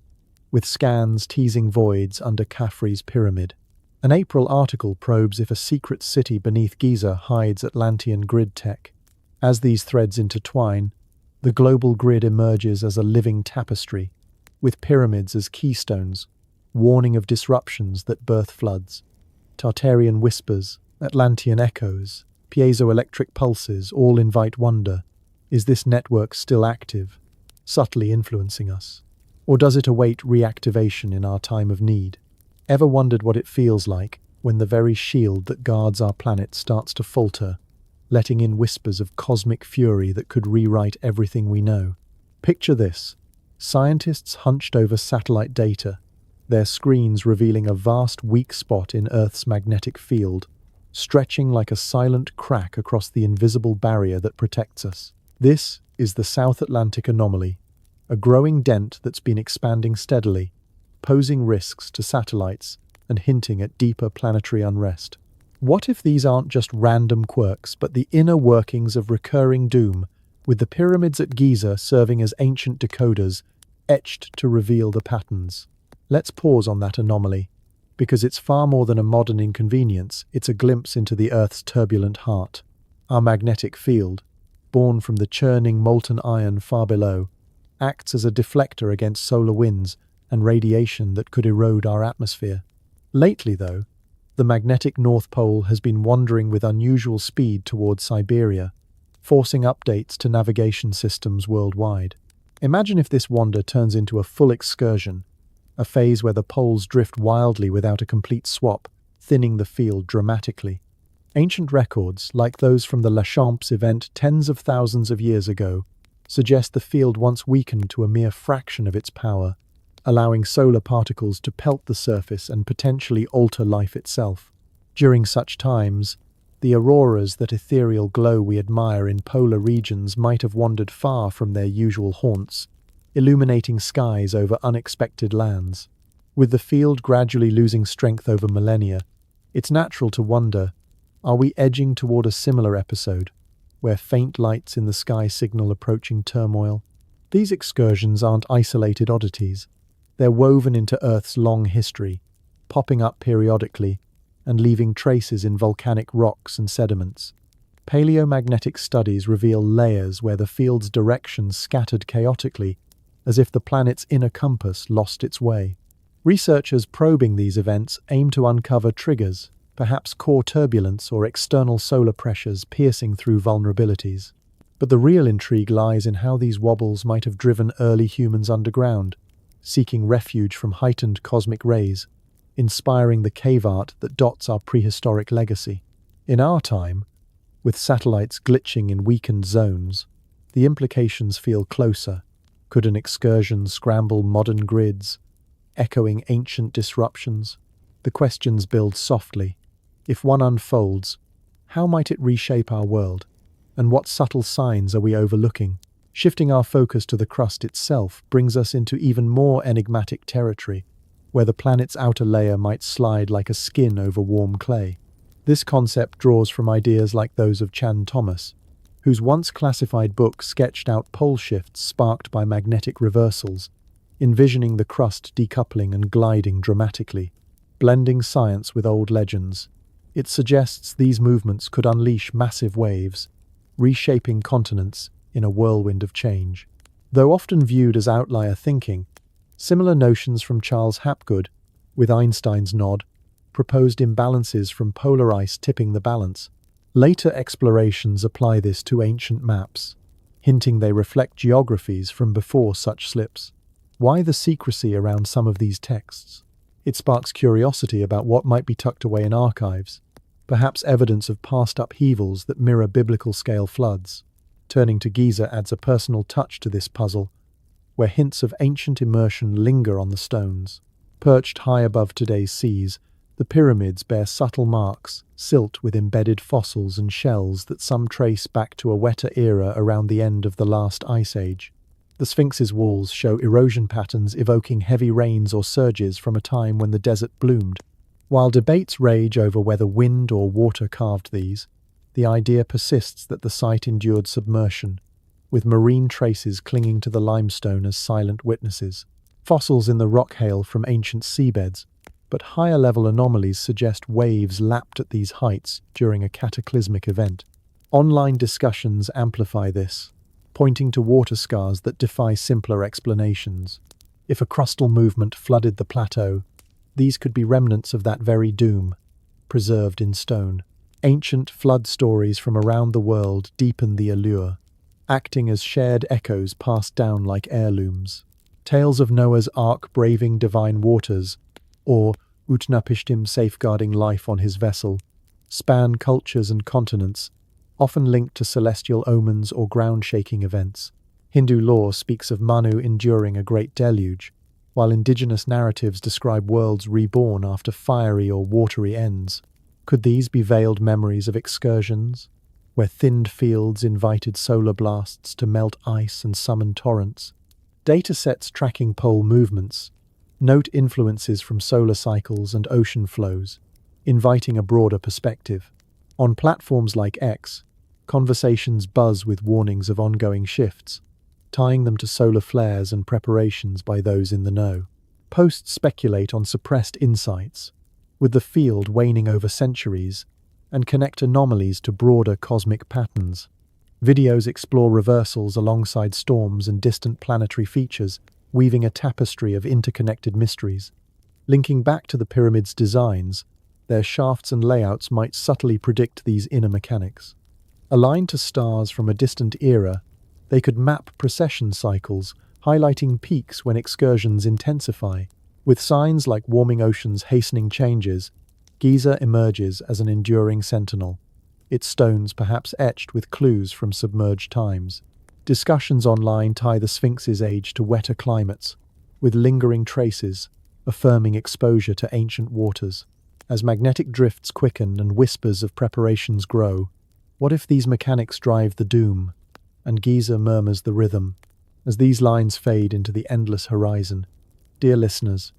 with scans teasing voids under Khafre's pyramid. An April article probes if a secret city beneath Giza hides Atlantean grid tech. As these threads intertwine, the global grid emerges as a living tapestry, with pyramids as keystones, warning of disruptions that birth floods. Tartarian whispers, Atlantean echoes, piezoelectric pulses all invite wonder. Is this network still active, subtly influencing us? Or does it await reactivation in our time of need? Ever wondered what it feels like when the very shield that guards our planet starts to falter, letting in whispers of cosmic fury that could rewrite everything we know? Picture this: scientists hunched over satellite data, their screens revealing a vast weak spot in Earth's magnetic field, stretching like a silent crack across the invisible barrier that protects us. This is the South Atlantic anomaly, a growing dent that's been expanding steadily, posing risks to satellites and hinting at deeper planetary unrest. What if these aren't just random quirks, but the inner workings of recurring doom, with the pyramids at Giza serving as ancient decoders, etched to reveal the patterns? Let's pause on that anomaly, because it's far more than a modern inconvenience. It's a glimpse into the Earth's turbulent heart. Our magnetic field, born from the churning molten iron far below, acts as a deflector against solar winds and radiation that could erode our atmosphere. Lately, though, the magnetic North Pole has been wandering with unusual speed towards Siberia, forcing updates to navigation systems worldwide. Imagine if this wander turns into a full excursion, a phase where the poles drift wildly without a complete swap, thinning the field dramatically. Ancient records, like those from the Lachamps event tens of thousands of years ago, suggest the field once weakened to a mere fraction of its power, allowing solar particles to pelt the surface and potentially alter life itself. During such times, the auroras, that ethereal glow we admire in polar regions, might have wandered far from their usual haunts, illuminating skies over unexpected lands. With the field gradually losing strength over millennia, it's natural to wonder, are we edging toward a similar episode, where faint lights in the sky signal approaching turmoil? These excursions aren't isolated oddities. They're woven into Earth's long history, popping up periodically and leaving traces in volcanic rocks and sediments. Paleomagnetic studies reveal layers where the field's direction scattered chaotically, as if the planet's inner compass lost its way. Researchers probing these events aim to uncover triggers, perhaps core turbulence or external solar pressures piercing through vulnerabilities. But the real intrigue lies in how these wobbles might have driven early humans underground, seeking refuge from heightened cosmic rays, inspiring the cave art that dots our prehistoric legacy. In our time, with satellites glitching in weakened zones, the implications feel closer. Could an excursion scramble modern grids, echoing ancient disruptions? The questions build softly. If one unfolds, how might it reshape our world? And what subtle signs are we overlooking? Shifting our focus to the crust itself brings us into even more enigmatic territory, where the planet's outer layer might slide like a skin over warm clay. This concept draws from ideas like those of Chan Thomas, whose once classified book sketched out pole shifts sparked by magnetic reversals, envisioning the crust decoupling and gliding dramatically. Blending science with old legends, it suggests these movements could unleash massive waves, reshaping continents in a whirlwind of change. Though often viewed as outlier thinking, similar notions from Charles Hapgood, with Einstein's nod, proposed imbalances from polar ice tipping the balance. Later explorations apply this to ancient maps, hinting they reflect geographies from before such slips. Why the secrecy around some of these texts? It sparks curiosity about what might be tucked away in archives, perhaps evidence of past upheavals that mirror biblical-scale floods. Turning to Giza adds a personal touch to this puzzle, where hints of ancient immersion linger on the stones. Perched high above today's seas, the pyramids bear subtle marks, silt with embedded fossils and shells that some trace back to a wetter era around the end of the last ice age. The Sphinx's walls show erosion patterns evoking heavy rains or surges from a time when the desert bloomed. While debates rage over whether wind or water carved these, the idea persists that the site endured submersion, with marine traces clinging to the limestone as silent witnesses. Fossils in the rock hail from ancient seabeds, but higher-level anomalies suggest waves lapped at these heights during a cataclysmic event. Online discussions amplify this, pointing to water scars that defy simpler explanations. If a crustal movement flooded the plateau, these could be remnants of that very doom, preserved in stone. Ancient flood stories from around the world deepen the allure, acting as shared echoes passed down like heirlooms. Tales of Noah's Ark braving divine waters, or Utnapishtim safeguarding life on his vessel, span cultures and continents, often linked to celestial omens or ground-shaking events. Hindu lore speaks of Manu enduring a great deluge, while indigenous narratives describe worlds reborn after fiery or watery ends. Could these be veiled memories of excursions, where thinned fields invited solar blasts to melt ice and summon torrents? Datasets tracking pole movements note influences from solar cycles and ocean flows, inviting a broader perspective. On platforms like X, conversations buzz with warnings of ongoing shifts, tying them to solar flares and preparations by those in the know. Posts speculate on suppressed insights, with the field waning over centuries, and connect anomalies to broader cosmic patterns. Videos explore reversals alongside storms and distant planetary features, weaving a tapestry of interconnected mysteries. Linking back to the pyramid's designs, their shafts and layouts might subtly predict these inner mechanics. Aligned to stars from a distant era, they could map precession cycles, highlighting peaks when excursions intensify. With signs like warming oceans hastening changes, Giza emerges as an enduring sentinel, its stones perhaps etched with clues from submerged times. Discussions online tie the Sphinx's age to wetter climates, with lingering traces, affirming exposure to ancient waters. As magnetic drifts quicken and whispers of preparations grow, what if these mechanics drive the doom, and Giza murmurs the rhythm? As these lines fade into the endless horizon, dear listeners,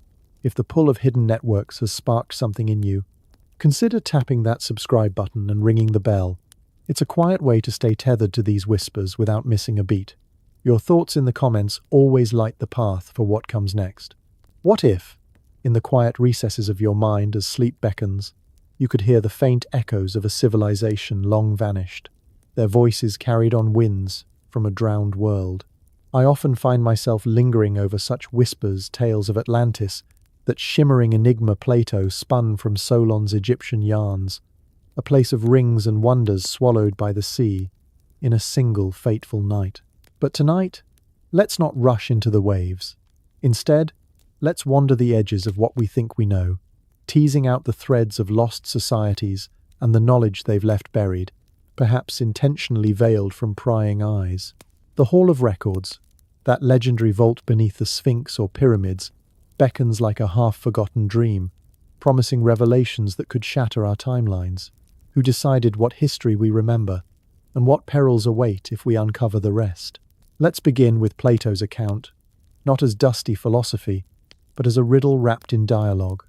if the pull of hidden networks has sparked something in you, consider tapping that subscribe button and ringing the bell. It's a quiet way to stay tethered to these whispers without missing a beat. Your thoughts in the comments always light the path for what comes next. What if, in the quiet recesses of your mind as sleep beckons, you could hear the faint echoes of a civilization long vanished, their voices carried on winds from a drowned world? I often find myself lingering over such whispers, tales of Atlantis, that shimmering enigma Plato spun from Solon's Egyptian yarns, a place of rings and wonders swallowed by the sea in a single fateful night. But tonight, let's not rush into the waves. Instead, let's wander the edges of what we think we know, teasing out the threads of lost societies and the knowledge they've left buried, perhaps intentionally veiled from prying eyes. The Hall of Records, that legendary vault beneath the Sphinx or pyramids, beckons like a half-forgotten dream, promising revelations that could shatter our timelines. Who decided what history we remember, and what perils await if we uncover the rest? Let's begin with Plato's account, not as dusty philosophy, but as a riddle wrapped in dialogue.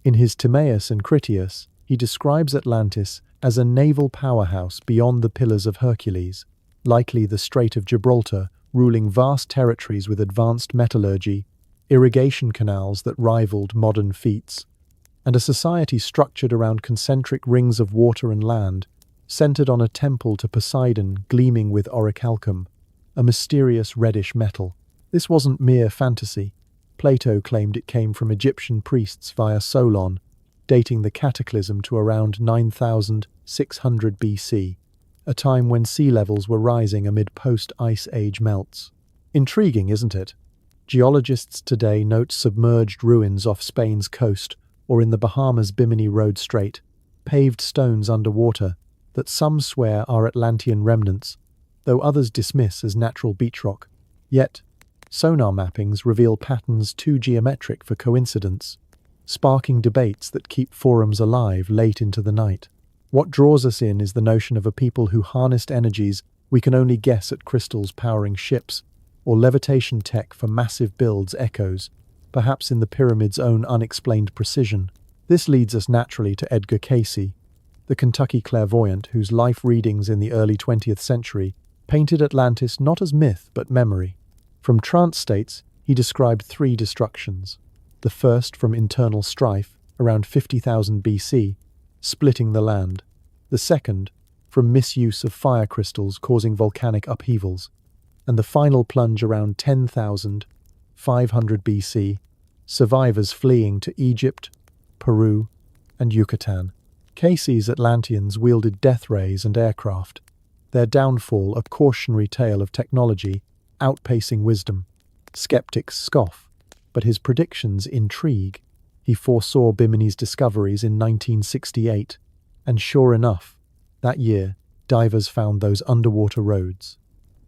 In his Timaeus and Critias, he describes Atlantis as a naval powerhouse beyond the Pillars of Hercules, likely the Strait of Gibraltar, ruling vast territories with advanced metallurgy, irrigation canals that rivaled modern feats, and a society structured around concentric rings of water and land, centered on a temple to Poseidon gleaming with orichalcum, a mysterious reddish metal. This wasn't mere fantasy. Plato claimed it came from Egyptian priests via Solon, dating the Cataclysm to around 9600 BC, a time when sea levels were rising amid post-Ice Age melts. Intriguing, isn't it? Geologists today note submerged ruins off Spain's coast or in the Bahamas' Bimini Road Strait, paved stones underwater that some swear are Atlantean remnants, though others dismiss as natural beach rock. Yet, sonar mappings reveal patterns too geometric for coincidence, sparking debates that keep forums alive late into the night. What draws us in is the notion of a people who harnessed energies we can only guess at crystals powering ships, or levitation tech for massive builds echoes, perhaps in the pyramid's own unexplained precision. This leads us naturally to Edgar Cayce, the Kentucky clairvoyant whose life readings in the early 20th century painted Atlantis not as myth but memory. From trance states, he described three destructions. The first from internal strife, around 50,000 BC, splitting the land. The second, from misuse of fire crystals causing volcanic upheavals. And the final plunge around 10,500 BC, survivors fleeing to Egypt, Peru, and Yucatan. Cayce's Atlanteans wielded death rays and aircraft, their downfall a cautionary tale of technology outpacing wisdom. Skeptics scoff, but his predictions intrigue. He foresaw Bimini's discoveries in 1968, and sure enough, that year, divers found those underwater roads.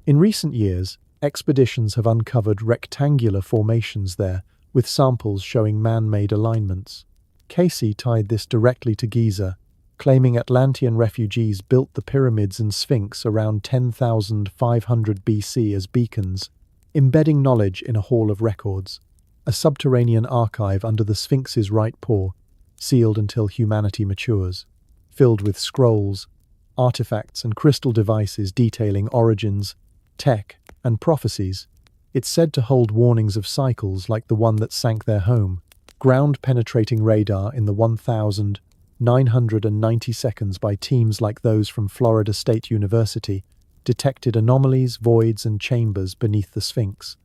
In recent years, expeditions have uncovered rectangular formations there, with samples showing man-made alignments. Cayce tied this directly to Giza, claiming Atlantean refugees built the pyramids and Sphinx around 10,500 BC as beacons, embedding knowledge in a hall of records, a subterranean archive under the Sphinx's right paw, sealed until humanity matures, filled with scrolls, artifacts and crystal devices detailing origins, tech, and prophecies. It's said to hold warnings of cycles like the one that sank their home. Ground-penetrating radar in the 1,990 seconds by teams like those from Florida State University detected anomalies, voids, and chambers beneath the Sphinx,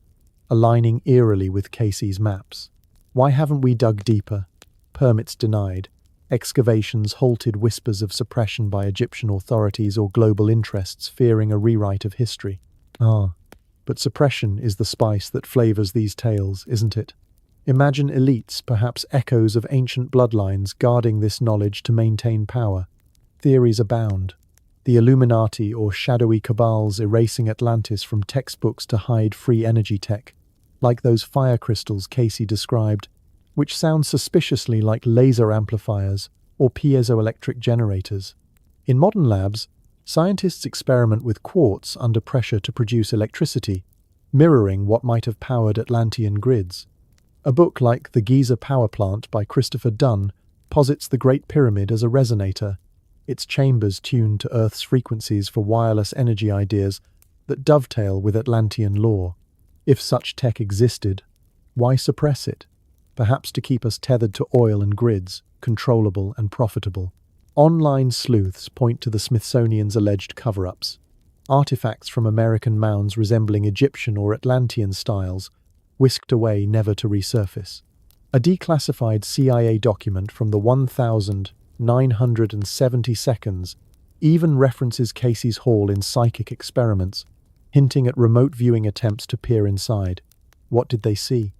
aligning eerily with Cayce's maps. Why haven't we dug deeper? Permits denied. Excavations halted, whispers of suppression by Egyptian authorities or global interests fearing a rewrite of history. But suppression is the spice that flavors these tales, isn't it? Imagine elites, perhaps echoes of ancient bloodlines, guarding this knowledge to maintain power. Theories abound. The Illuminati or shadowy cabals erasing Atlantis from textbooks to hide free energy tech, like those fire crystals Cayce described, which sound suspiciously like laser amplifiers or piezoelectric generators. In modern labs, scientists experiment with quartz under pressure to produce electricity, mirroring what might have powered Atlantean grids. A book like The Giza Power Plant by Christopher Dunn posits the Great Pyramid as a resonator, its chambers tuned to Earth's frequencies for wireless energy ideas that dovetail with Atlantean lore. If such tech existed, why suppress it? Perhaps to keep us tethered to oil and grids, controllable and profitable. Online sleuths point to the Smithsonian's alleged cover-ups. Artifacts from American mounds resembling Egyptian or Atlantean styles, whisked away never to resurface. A declassified CIA document from the 1,970 seconds even references Cayce's hall in psychic experiments, hinting at remote viewing attempts to peer inside. What did they see?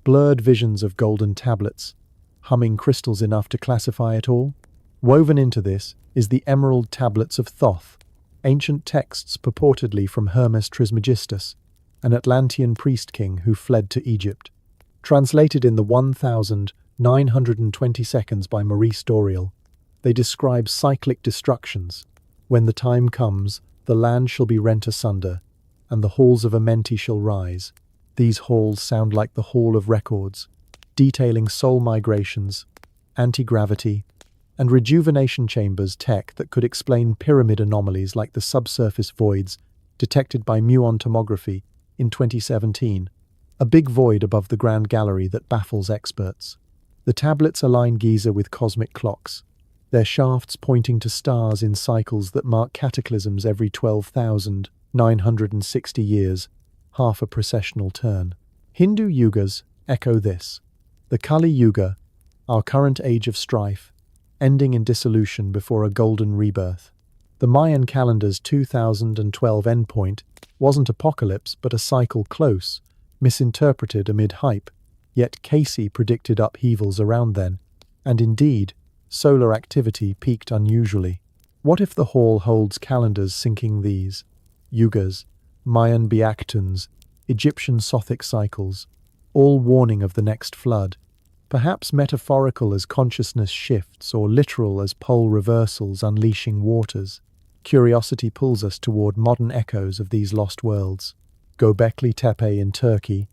Blurred visions of golden tablets, humming crystals enough to classify it all? Woven into this is the Emerald Tablets of Thoth, ancient texts purportedly from Hermes Trismegistus, an Atlantean priest-king who fled to Egypt. Translated in the 1,920 seconds by Maurice Doriel, they describe cyclic destructions. When the time comes, the land shall be rent asunder, and the halls of Amenti shall rise. These halls sound like the Hall of Records, detailing soul migrations, anti-gravity, and rejuvenation chambers tech that could explain pyramid anomalies like the subsurface voids detected by muon tomography in 2017, a big void above the Grand Gallery that baffles experts. The tablets align Giza with cosmic clocks, their shafts pointing to stars in cycles that mark cataclysms every 12,960 years, half a precessional turn. Hindu yugas echo this. The Kali Yuga, our current age of strife, ending in dissolution before a golden rebirth. The Mayan calendar's 2012 endpoint wasn't apocalypse but a cycle close, misinterpreted amid hype, yet Cayce predicted upheavals around then, and indeed, Solar activity peaked unusually. What if the hall holds calendars syncing these? Yugas, Mayan Biaktuns, Egyptian Sothic cycles, all warning of the next flood. Perhaps metaphorical as consciousness shifts or literal as pole reversals unleashing waters. Curiosity pulls us toward modern echoes of these lost worlds. Göbekli Tepe in Turkey,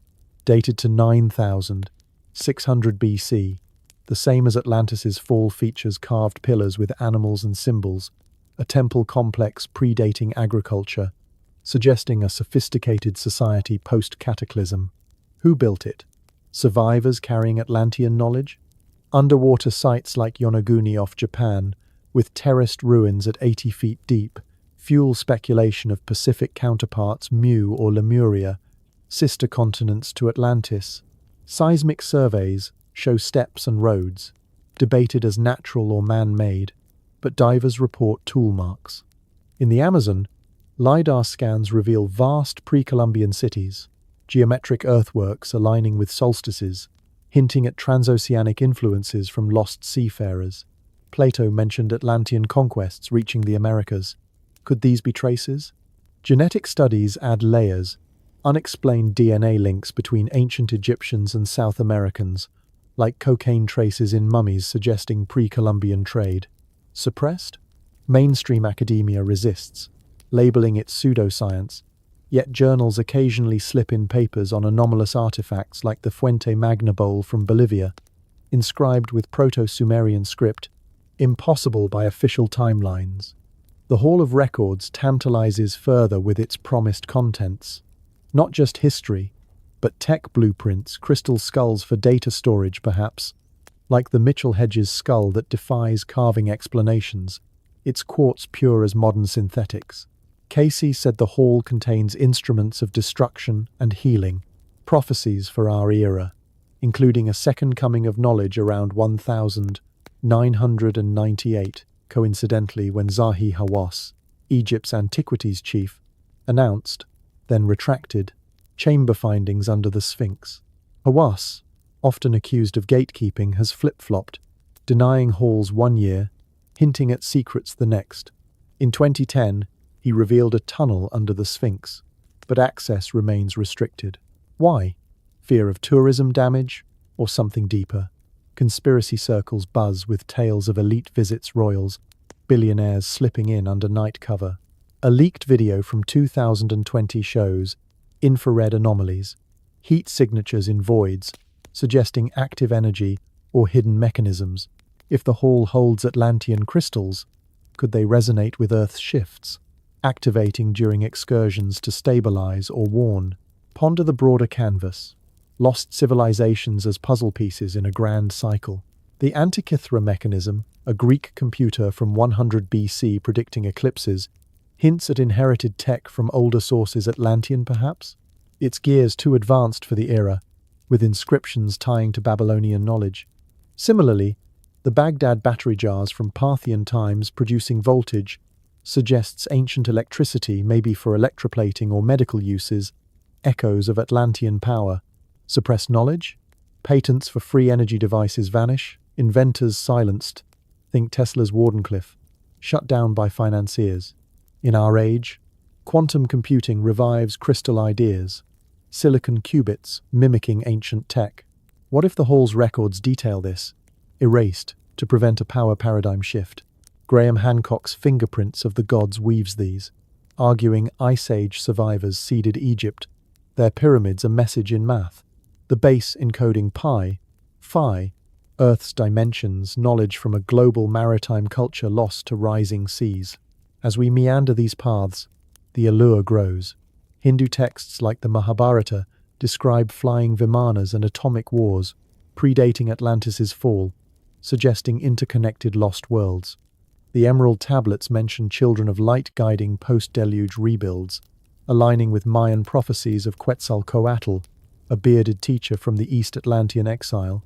dated to 9,600 BC. The same as Atlantis's fall, features carved pillars with animals and symbols, a temple complex predating agriculture, suggesting a sophisticated society post-Cataclysm. Who built it? Survivors carrying Atlantean knowledge? Underwater sites like Yonaguni off Japan, with terraced ruins at 80 feet deep, fuel speculation of Pacific counterparts Mu or Lemuria, sister continents to Atlantis. Seismic surveys show steps and roads, debated as natural or man-made, but divers report tool marks. In the Amazon, LiDAR scans reveal vast pre-Columbian cities, geometric earthworks aligning with solstices, hinting at transoceanic influences from lost seafarers. Plato mentioned Atlantean conquests reaching the Americas. Could these be traces? Genetic studies add layers, unexplained DNA links between ancient Egyptians and South Americans, like cocaine traces in mummies suggesting pre-Columbian trade. Suppressed? Mainstream academia resists, labeling it pseudoscience, yet journals occasionally slip in papers on anomalous artifacts like the Fuente Magna bowl from Bolivia, inscribed with Proto-Sumerian script, impossible by official timelines. The Hall of Records tantalizes further with its promised contents. Not just history, but tech blueprints, crystal skulls for data storage perhaps, like the Mitchell Hedges skull that defies carving explanations, its quartz pure as modern synthetics. Casey said the hall contains instruments of destruction and healing, prophecies for our era, including a second coming of knowledge around 1998, coincidentally when Zahi Hawass, Egypt's antiquities chief, announced, then retracted, chamber findings under the Sphinx. Hawass, often accused of gatekeeping, has flip-flopped, denying halls one year, hinting at secrets the next. In 2010, he revealed a tunnel under the Sphinx, but access remains restricted. Why? Fear of tourism damage, or something deeper? Conspiracy circles buzz with tales of elite visits, royals, billionaires slipping in under night cover. A leaked video from 2020 shows infrared anomalies, heat signatures in voids, suggesting active energy or hidden mechanisms. If the hall holds Atlantean crystals, could they resonate with Earth's shifts, activating during excursions to stabilize or warn? Ponder the broader canvas. Lost civilizations as puzzle pieces in a grand cycle. The Antikythera mechanism, a Greek computer from 100 BC predicting eclipses, hints at inherited tech from older sources. Atlantean perhaps? Its gears too advanced for the era, with inscriptions tying to Babylonian knowledge. Similarly, the Baghdad battery jars from Parthian times producing voltage suggests ancient electricity, maybe for electroplating or medical uses, echoes of Atlantean power. Suppressed knowledge? Patents for free energy devices vanish, inventors silenced. Think Tesla's Wardenclyffe, shut down by financiers. In our age, quantum computing revives crystal ideas, silicon qubits mimicking ancient tech. What if the hall's records detail this, erased to prevent a power paradigm shift? Graham Hancock's Fingerprints of the Gods weaves these, arguing Ice Age survivors seeded Egypt, their pyramids a message in math, the base encoding pi, phi, Earth's dimensions, knowledge from a global maritime culture lost to rising seas. As we meander these paths, the allure grows. Hindu texts like the Mahabharata describe flying vimanas and atomic wars, predating Atlantis's fall, suggesting interconnected lost worlds. The Emerald Tablets mention children of light guiding post-deluge rebuilds, aligning with Mayan prophecies of Quetzalcoatl, a bearded teacher from the East Atlantean exile.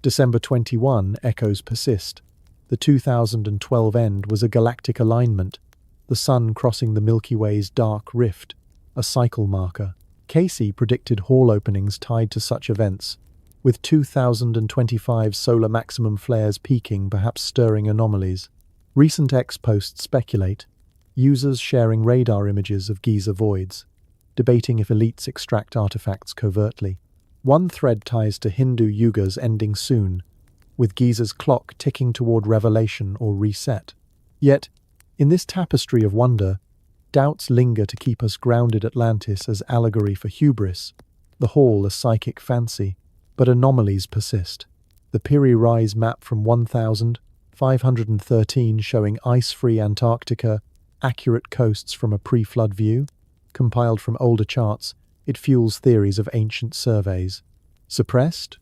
December 21, echoes persist. The 2012 end was a galactic alignment, the sun crossing the Milky Way's dark rift, a cycle marker. Casey predicted hall openings tied to such events, with 2025 solar maximum flares peaking, perhaps stirring anomalies. Recent X posts speculate, users sharing radar images of Giza voids, debating if elites extract artifacts covertly. One thread ties to Hindu yugas ending soon, with Giza's clock ticking toward revelation or reset. Yet, in this tapestry of wonder, doubts linger to keep us grounded. Atlantis as allegory for hubris, the hall a psychic fancy, but anomalies persist. The Piri-Reis map from 1513 showing ice-free Antarctica, accurate coasts from a pre-flood view, compiled from older charts, it fuels theories of ancient surveys. Suppressed?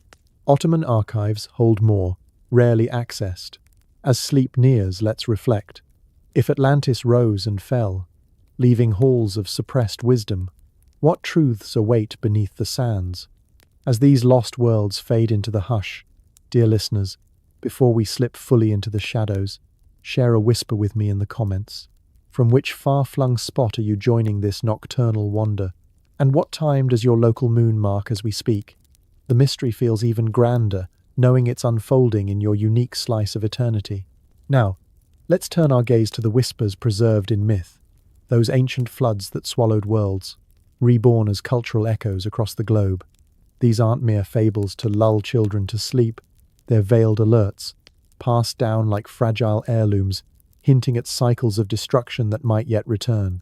Ottoman archives hold more, rarely accessed. As sleep nears, let's reflect. If Atlantis rose and fell, leaving halls of suppressed wisdom, what truths await beneath the sands? As these lost worlds fade into the hush, dear listeners, before we slip fully into the shadows, share a whisper with me in the comments. From which far-flung spot are you joining this nocturnal wander? And what time does your local moon mark as we speak? The mystery feels even grander, knowing it's unfolding in your unique slice of eternity. Now, let's turn our gaze to the whispers preserved in myth, those ancient floods that swallowed worlds, reborn as cultural echoes across the globe. These aren't mere fables to lull children to sleep, they're veiled alerts, passed down like fragile heirlooms, hinting at cycles of destruction that might yet return.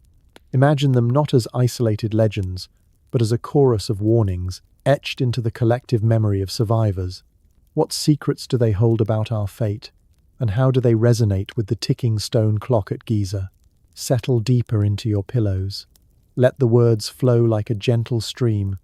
Imagine them not as isolated legends, but as a chorus of warnings, etched into the collective memory of survivors. What secrets do they hold about our fate, and how do they resonate with the ticking stone clock at Giza? Settle deeper into your pillows. Let the words flow like a gentle stream,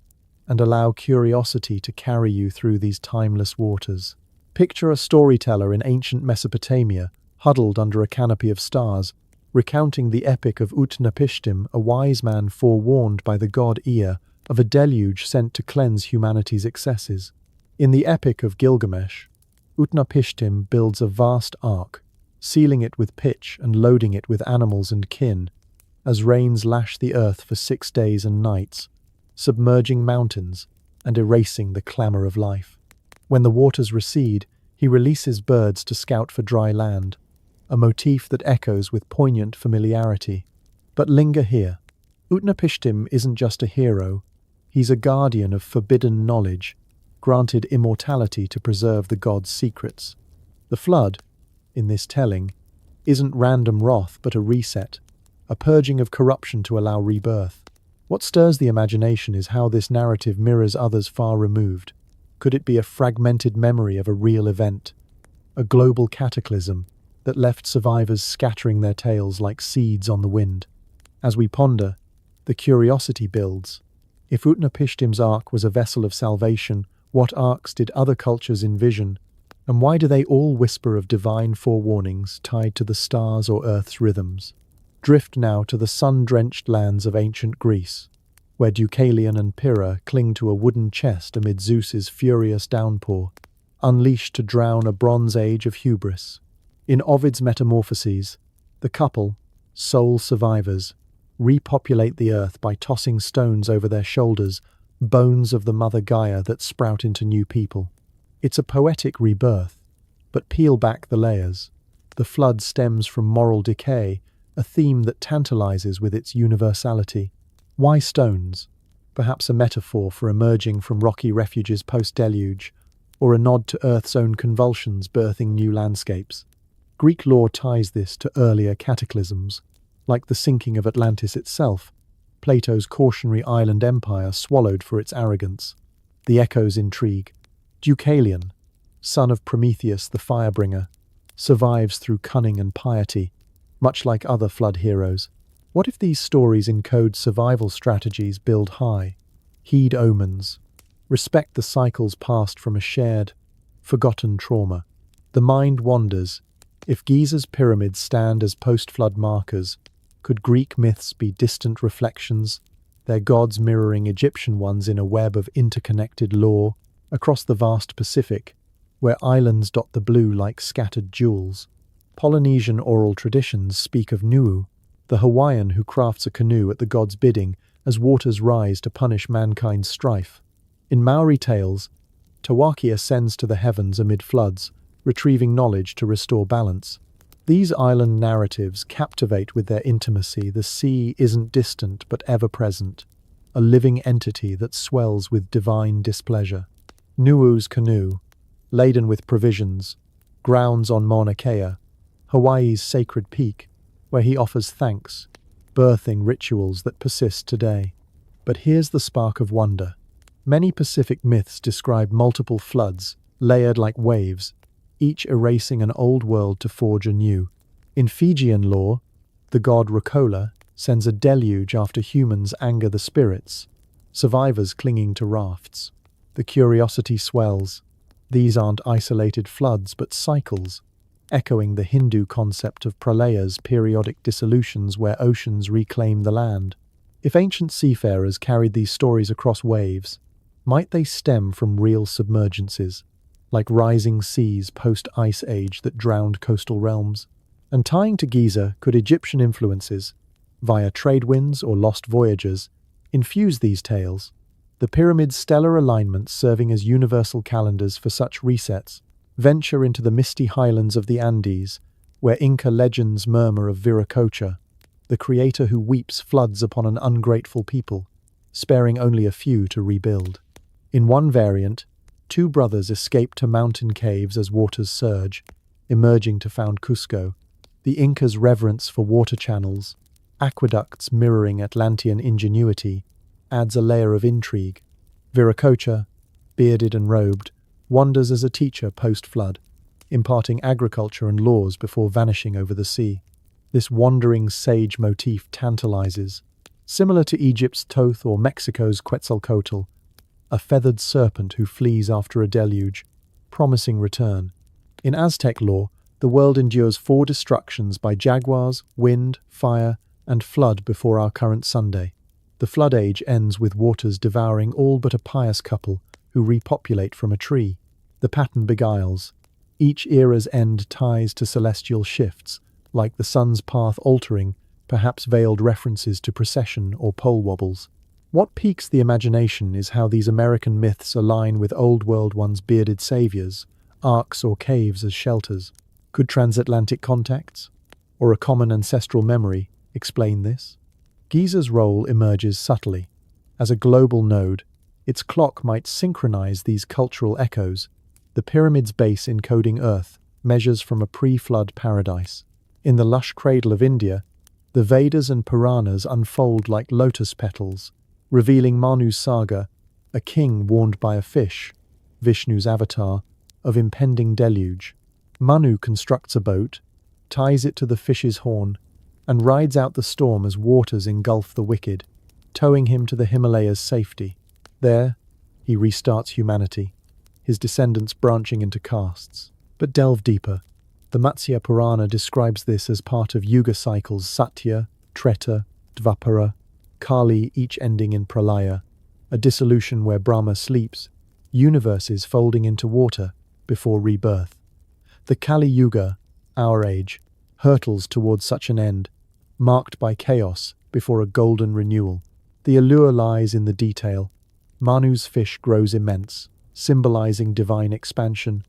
and allow curiosity to carry you through these timeless waters. Picture a storyteller in ancient Mesopotamia, huddled under a canopy of stars, recounting the epic of Utnapishtim, a wise man forewarned by the god Ea of a deluge sent to cleanse humanity's excesses. In the epic of Gilgamesh, Utnapishtim builds a vast ark, sealing it with pitch and loading it with animals and kin, as rains lash the earth for 6 days and nights, submerging mountains and erasing the clamour of life. When the waters recede, he releases birds to scout for dry land, a motif that echoes with poignant familiarity. But linger here. Utnapishtim isn't just a hero, he's a guardian of forbidden knowledge, granted immortality to preserve the god's secrets. The flood, in this telling, isn't random wrath but a reset, a purging of corruption to allow rebirth. What stirs the imagination is how this narrative mirrors others far removed. Could it be a fragmented memory of a real event, a global cataclysm that left survivors scattering their tales like seeds on the wind? As we ponder, the curiosity builds. If Utnapishtim's ark was a vessel of salvation, what arks did other cultures envision? And why do they all whisper of divine forewarnings tied to the stars or Earth's rhythms? Drift now to the sun-drenched lands of ancient Greece, where Deucalion and Pyrrha cling to a wooden chest amid Zeus's furious downpour, unleashed to drown a Bronze Age of hubris. In Ovid's Metamorphoses, the couple, sole survivors, repopulate the earth by tossing stones over their shoulders, bones of the mother Gaia that sprout into new people. It's a poetic rebirth, but peel back the layers. The flood stems from moral decay, a theme that tantalizes with its universality. Why stones? Perhaps a metaphor for emerging from rocky refuges post-deluge, or a nod to Earth's own convulsions birthing new landscapes. Greek lore ties this to earlier cataclysms, like the sinking of Atlantis itself, Plato's cautionary island empire swallowed for its arrogance. The echoes intrigue. Deucalion, son of Prometheus the firebringer, survives through cunning and piety, much like other flood heroes. What if these stories encode survival strategies? Build high, heed omens, respect the cycles passed from a shared, forgotten trauma. The mind wanders. If Giza's pyramids stand as post-flood markers, could Greek myths be distant reflections, their gods mirroring Egyptian ones in a web of interconnected lore across the vast Pacific, where islands dot the blue like scattered jewels? Polynesian oral traditions speak of Nuu, the Hawaiian who crafts a canoe at the god's bidding as waters rise to punish mankind's strife. In Maori tales, Tawaki ascends to the heavens amid floods, retrieving knowledge to restore balance. These island narratives captivate with their intimacy. The sea isn't distant but ever-present, a living entity that swells with divine displeasure. Nuu's canoe, laden with provisions, grounds on Mauna Kea, Hawaii's sacred peak, where he offers thanks, birthing rituals that persist today. But here's the spark of wonder. Many Pacific myths describe multiple floods, layered like waves, each erasing an old world to forge a new. In Fijian lore, the god Rokola sends a deluge after humans anger the spirits, survivors clinging to rafts. The curiosity swells. These aren't isolated floods but cycles, echoing the Hindu concept of pralayas, periodic dissolutions where oceans reclaim the land. If ancient seafarers carried these stories across waves, might they stem from real submergences, like rising seas post-Ice Age that drowned coastal realms? And tying to Giza, could Egyptian influences, via trade winds or lost voyagers, infuse these tales? The pyramid's stellar alignments serving as universal calendars for such resets venture into the misty highlands of the Andes, where Inca legends murmur of Viracocha, the creator who weeps floods upon an ungrateful people, sparing only a few to rebuild. In one variant, two brothers escape to mountain caves as waters surge, emerging to found Cusco. The Incas' reverence for water channels, aqueducts mirroring Atlantean ingenuity, adds a layer of intrigue. Viracocha, bearded and robed, wanders as a teacher post-flood, imparting agriculture and laws before vanishing over the sea. This wandering sage motif tantalizes, similar to Egypt's Thoth or Mexico's Quetzalcoatl, a feathered serpent who flees after a deluge, promising return. In Aztec lore, the world endures 4 destructions by jaguars, wind, fire, and flood before our current Sunday. The Flood Age ends with waters devouring all but a pious couple who repopulate from a tree. The pattern beguiles. Each era's end ties to celestial shifts, like the sun's path altering, perhaps veiled references to precession or pole wobbles. What piques the imagination is how these American myths align with Old World ones' bearded saviors, arks or caves as shelters. Could transatlantic contacts, or a common ancestral memory, explain this? Giza's role emerges subtly. As a global node, its clock might synchronize these cultural echoes. The pyramid's base encoding Earth measures from a pre-flood paradise. In the lush cradle of India, the Vedas and Puranas unfold like lotus petals, revealing Manu's saga, a king warned by a fish, Vishnu's avatar, of impending deluge. Manu constructs a boat, ties it to the fish's horn, and rides out the storm as waters engulf the wicked, towing him to the Himalayas' safety. There, he restarts humanity, his descendants branching into castes. But delve deeper. The Matsya Purana describes this as part of Yuga cycles Satya, Treta, Dvapara, Kali, each ending in Pralaya, a dissolution where Brahma sleeps, universes folding into water before rebirth. The Kali Yuga, our age, hurtles towards such an end, marked by chaos before a golden renewal. The allure lies in the detail. Manu's fish grows immense, symbolizing divine expansion,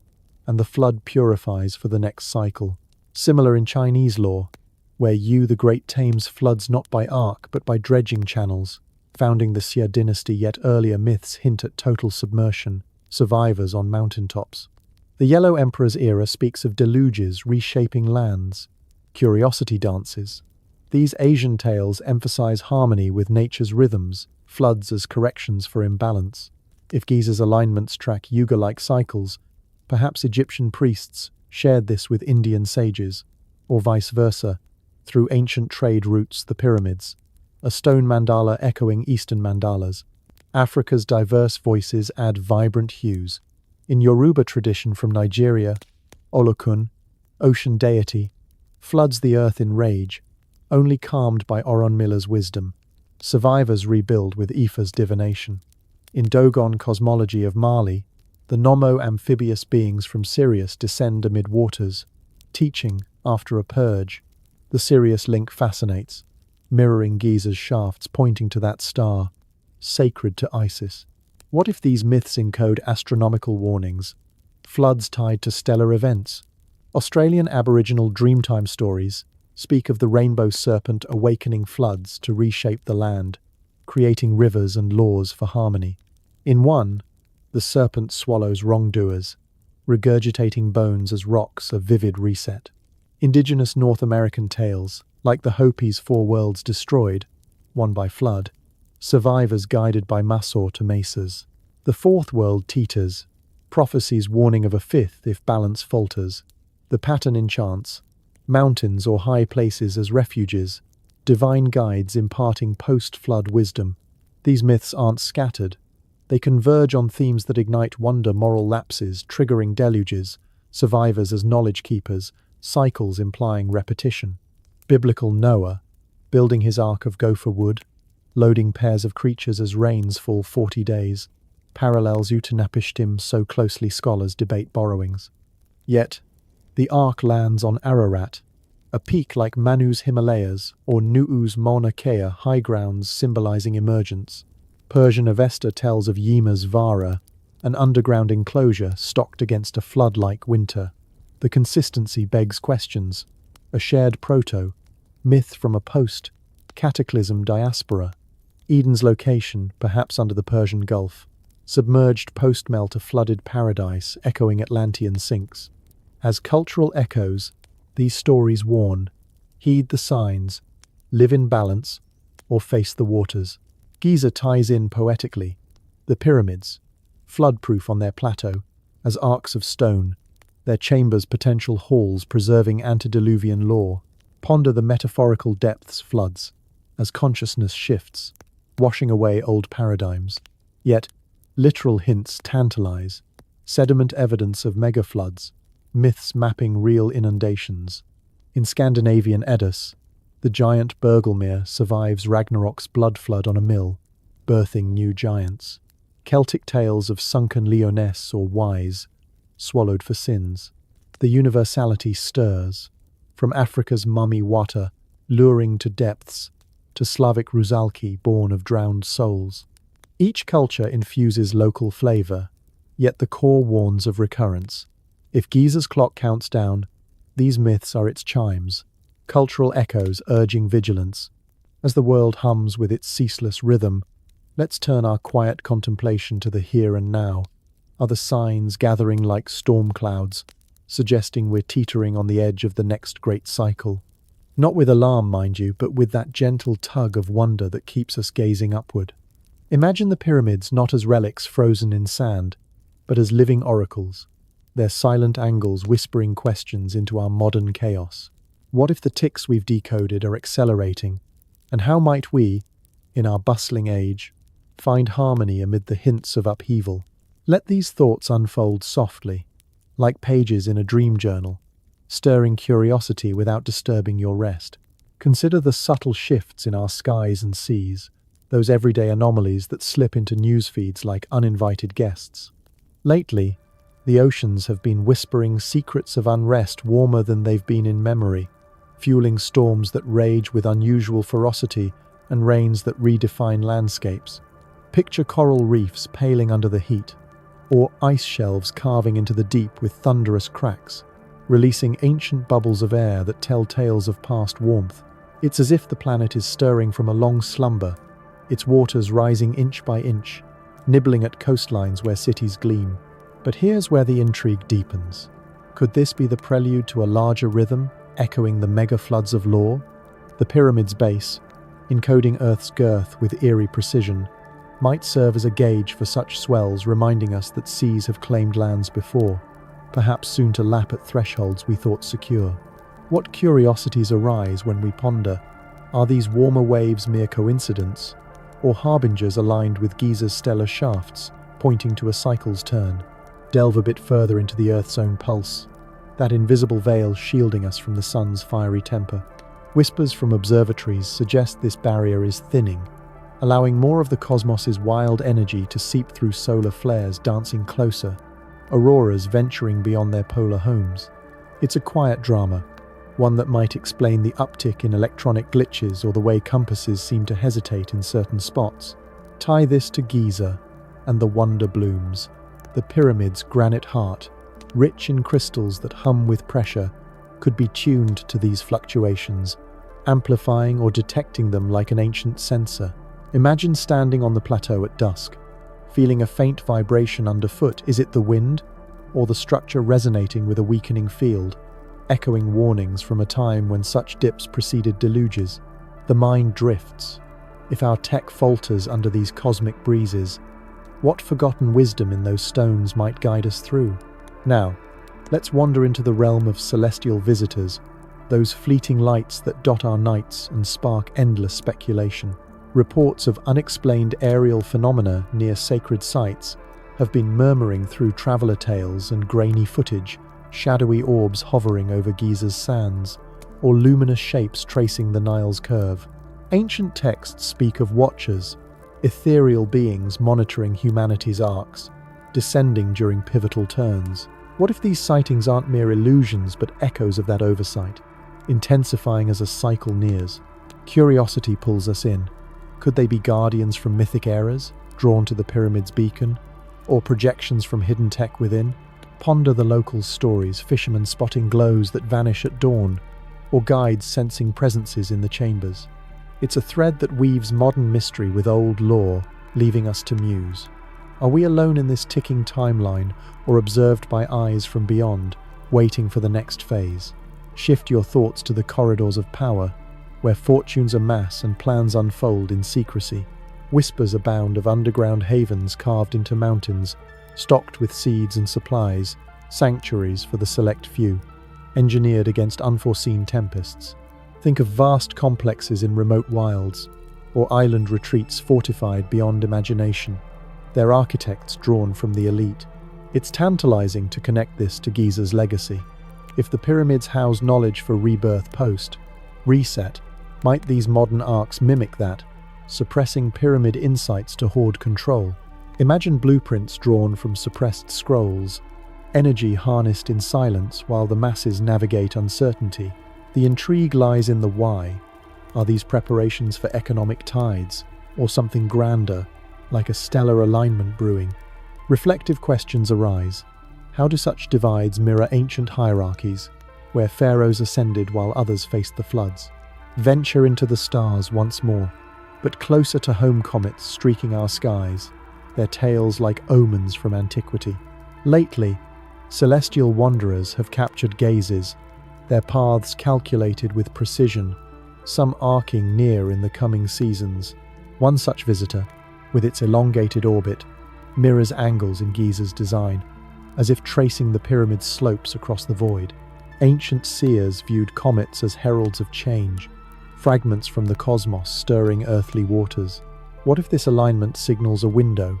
and the flood purifies for the next cycle. Similar in Chinese lore, where Yu the Great tames floods not by ark but by dredging channels, founding the Xia dynasty. Yet earlier myths hint at total submersion, survivors on mountaintops. The Yellow Emperor's era speaks of deluges reshaping lands, curiosity dances. These Asian tales emphasize harmony with nature's rhythms, floods as corrections for imbalance. If Giza's alignments track Yuga-like cycles, perhaps Egyptian priests shared this with Indian sages, or vice versa, through ancient trade routes, the pyramids, a stone mandala echoing Eastern mandalas. Africa's diverse voices add vibrant hues. In Yoruba tradition from Nigeria, Olokun, ocean deity, floods the earth in rage, only calmed by Oronmila's wisdom. Survivors rebuild with Ifa's divination. In Dogon cosmology of Mali, the Nomo amphibious beings from Sirius descend amid waters, teaching after a purge. The Sirius link fascinates, mirroring Giza's shafts pointing to that star, sacred to Isis. What if these myths encode astronomical warnings, floods tied to stellar events? Australian Aboriginal Dreamtime stories speak of the rainbow serpent awakening floods to reshape the land, creating rivers and laws for harmony. In one, the serpent swallows wrongdoers, regurgitating bones as rocks a vivid reset. Indigenous North American tales, like the Hopi's Four Worlds Destroyed, one by flood, survive as guided by Masor to mesas. The fourth world teeters, prophecies warning of a fifth if balance falters. The pattern enchants, mountains or high places as refuges, divine guides imparting post-flood wisdom. These myths aren't scattered. They converge on themes that ignite wonder, moral lapses, triggering deluges, survivors as knowledge keepers, cycles implying repetition. Biblical Noah, building his ark of gopher wood, loading pairs of creatures as rains fall 40 days, parallels Utanapishtim so closely scholars debate borrowings. Yet, the ark lands on Ararat, a peak like Manu's Himalayas or Nu'u's Mauna Kea high grounds symbolizing emergence. Persian Avesta tells of Yima's Vara, an underground enclosure stocked against a flood-like winter. The consistency begs questions. A shared proto, myth from a post-Cataclysm diaspora. Eden's location, perhaps under the Persian Gulf. Submerged post-melt a flooded paradise echoing Atlantean sinks. As cultural echoes, these stories warn, heed the signs, live in balance, or face the waters. Giza ties in poetically. The pyramids, flood-proof on their plateau, as arcs of stone, their chambers potential halls preserving antediluvian lore. Ponder the metaphorical depths floods, as consciousness shifts, washing away old paradigms. Yet, literal hints tantalize, sediment evidence of megafloods, myths mapping real inundations. In Scandinavian Eddas, the giant Bergelmir survives Ragnarok's blood flood on a mill, birthing new giants. Celtic tales of sunken Lyonesse or Wise, swallowed for sins. The universality stirs, from Africa's mummy Wata, luring to depths, to Slavic Rusalki, born of drowned souls. Each culture infuses local flavor, yet the core warns of recurrence. If Giza's clock counts down, these myths are its chimes, cultural echoes urging vigilance. As the world hums with its ceaseless rhythm, let's turn our quiet contemplation to the here and now. Are the signs gathering like storm clouds, suggesting we're teetering on the edge of the next great cycle? Not with alarm, mind you, but with that gentle tug of wonder that keeps us gazing upward. Imagine the pyramids not as relics frozen in sand, but as living oracles, their silent angles whispering questions into our modern chaos. What if the ticks we've decoded are accelerating? And how might we, in our bustling age, find harmony amid the hints of upheaval? Let these thoughts unfold softly, like pages in a dream journal, stirring curiosity without disturbing your rest. Consider the subtle shifts in our skies and seas, those everyday anomalies that slip into news feeds like uninvited guests. Lately, the oceans have been whispering secrets of unrest warmer than they've been in memory, fueling storms that rage with unusual ferocity and rains that redefine landscapes. Picture coral reefs paling under the heat, or ice shelves carving into the deep with thunderous cracks, releasing ancient bubbles of air that tell tales of past warmth. It's as if the planet is stirring from a long slumber, its waters rising inch by inch, nibbling at coastlines where cities gleam. But here's where the intrigue deepens. Could this be the prelude to a larger rhythm, echoing the mega-floods of lore? The pyramid's base, encoding Earth's girth with eerie precision, might serve as a gauge for such swells, reminding us that seas have claimed lands before, perhaps soon to lap at thresholds we thought secure. What curiosities arise when we ponder? Are these warmer waves mere coincidence, or harbingers aligned with Giza's stellar shafts, pointing to a cycle's turn? Delve a bit further into the Earth's own pulse, that invisible veil shielding us from the sun's fiery temper. Whispers from observatories suggest this barrier is thinning, allowing more of the cosmos's wild energy to seep through solar flares dancing closer, auroras venturing beyond their polar homes. It's a quiet drama, one that might explain the uptick in electronic glitches or the way compasses seem to hesitate in certain spots. Tie this to Giza, and the wonder blooms. The pyramid's granite heart, rich in crystals that hum with pressure, could be tuned to these fluctuations, amplifying or detecting them like an ancient sensor. Imagine standing on the plateau at dusk, feeling a faint vibration underfoot. Is it the wind, or the structure resonating with a weakening field, echoing warnings from a time when such dips preceded deluges? The mind drifts. If our tech falters under these cosmic breezes, what forgotten wisdom in those stones might guide us through? Now, let's wander into the realm of celestial visitors, those fleeting lights that dot our nights and spark endless speculation. Reports of unexplained aerial phenomena near sacred sites have been murmuring through traveler tales and grainy footage, shadowy orbs hovering over Giza's sands, or luminous shapes tracing the Nile's curve. Ancient texts speak of watchers, ethereal beings monitoring humanity's arcs, descending during pivotal turns. What if these sightings aren't mere illusions but echoes of that oversight, intensifying as a cycle nears? Curiosity pulls us in. Could they be guardians from mythic eras, drawn to the pyramid's beacon, or projections from hidden tech within? Ponder the local stories, fishermen spotting glows that vanish at dawn, or guides sensing presences in the chambers. It's a thread that weaves modern mystery with old lore, leaving us to muse. Are we alone in this ticking timeline, or observed by eyes from beyond, waiting for the next phase? Shift your thoughts to the corridors of power, where fortunes amass and plans unfold in secrecy. Whispers abound of underground havens carved into mountains, stocked with seeds and supplies, sanctuaries for the select few, engineered against unforeseen tempests. Think of vast complexes in remote wilds, or island retreats fortified beyond imagination, their architects drawn from the elite. It's tantalizing to connect this to Giza's legacy. If the pyramids house knowledge for rebirth post-reset, might these modern arcs mimic that, suppressing pyramid insights to hoard control? Imagine blueprints drawn from suppressed scrolls, energy harnessed in silence while the masses navigate uncertainty. The intrigue lies in the why. Are these preparations for economic tides, or something grander, like a stellar alignment brewing? Reflective questions arise. How do such divides mirror ancient hierarchies, where pharaohs ascended while others faced the floods? Venture into the stars once more, but closer to home comets streaking our skies, their tails like omens from antiquity. Lately, celestial wanderers have captured gazes, their paths calculated with precision, some arcing near in the coming seasons. One such visitor, with its elongated orbit, mirrors angles in Giza's design, as if tracing the pyramid's slopes across the void. Ancient seers viewed comets as heralds of change, fragments from the cosmos stirring earthly waters. What if this alignment signals a window,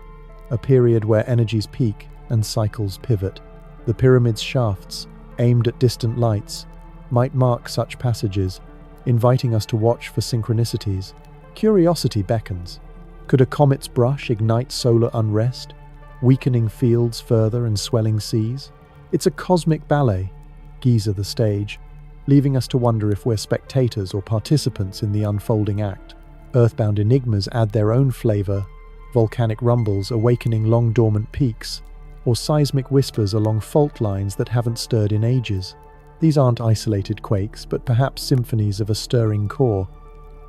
a period where energies peak and cycles pivot? The pyramid's shafts, aimed at distant lights, might mark such passages, inviting us to watch for synchronicities. Curiosity beckons. Could a comet's brush ignite solar unrest, weakening fields further and swelling seas? It's a cosmic ballet, Giza the stage, leaving us to wonder if we're spectators or participants in the unfolding act. Earthbound enigmas add their own flavor, volcanic rumbles awakening long-dormant peaks, or seismic whispers along fault lines that haven't stirred in ages. These aren't isolated quakes, but perhaps symphonies of a stirring core,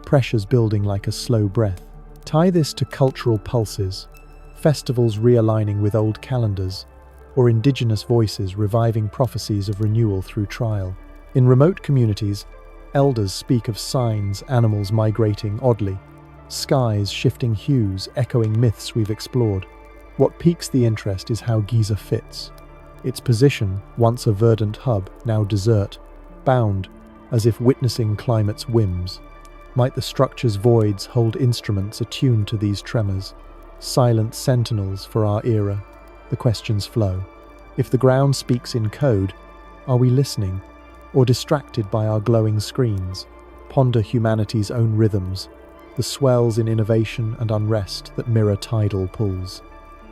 pressures building like a slow breath. Tie this to cultural pulses, festivals realigning with old calendars, or indigenous voices reviving prophecies of renewal through trial. In remote communities, elders speak of signs, animals migrating oddly, skies shifting hues, echoing myths we've explored. What piques the interest is how Giza fits. Its position, once a verdant hub, now desert, bound, as if witnessing climate's whims. Might the structure's voids hold instruments attuned to these tremors, silent sentinels for our era? The questions flow. If the ground speaks in code, are we listening, or distracted by our glowing screens? Ponder humanity's own rhythms, the swells in innovation and unrest that mirror tidal pulls.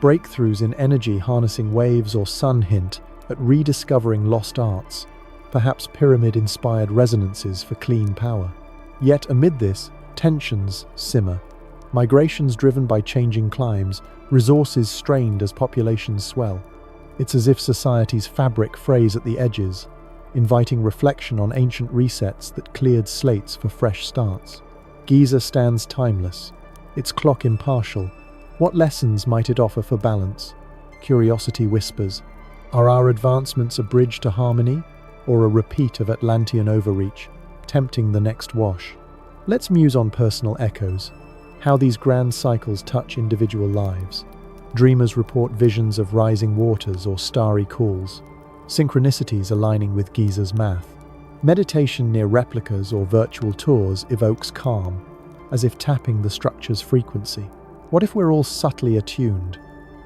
Breakthroughs in energy harnessing waves or sun hint at rediscovering lost arts, perhaps pyramid-inspired resonances for clean power. Yet amid this, tensions simmer. Migrations driven by changing climes, resources strained as populations swell. It's as if society's fabric frays at the edges, inviting reflection on ancient resets that cleared slates for fresh starts. Giza stands timeless, its clock impartial. What lessons might it offer for balance? Curiosity whispers, are our advancements a bridge to harmony, or a repeat of Atlantean overreach, tempting the next wash? Let's muse on personal echoes, how these grand cycles touch individual lives. Dreamers report visions of rising waters or starry calls, synchronicities aligning with Giza's math. Meditation near replicas or virtual tours evokes calm, as if tapping the structure's frequency. What if we're all subtly attuned?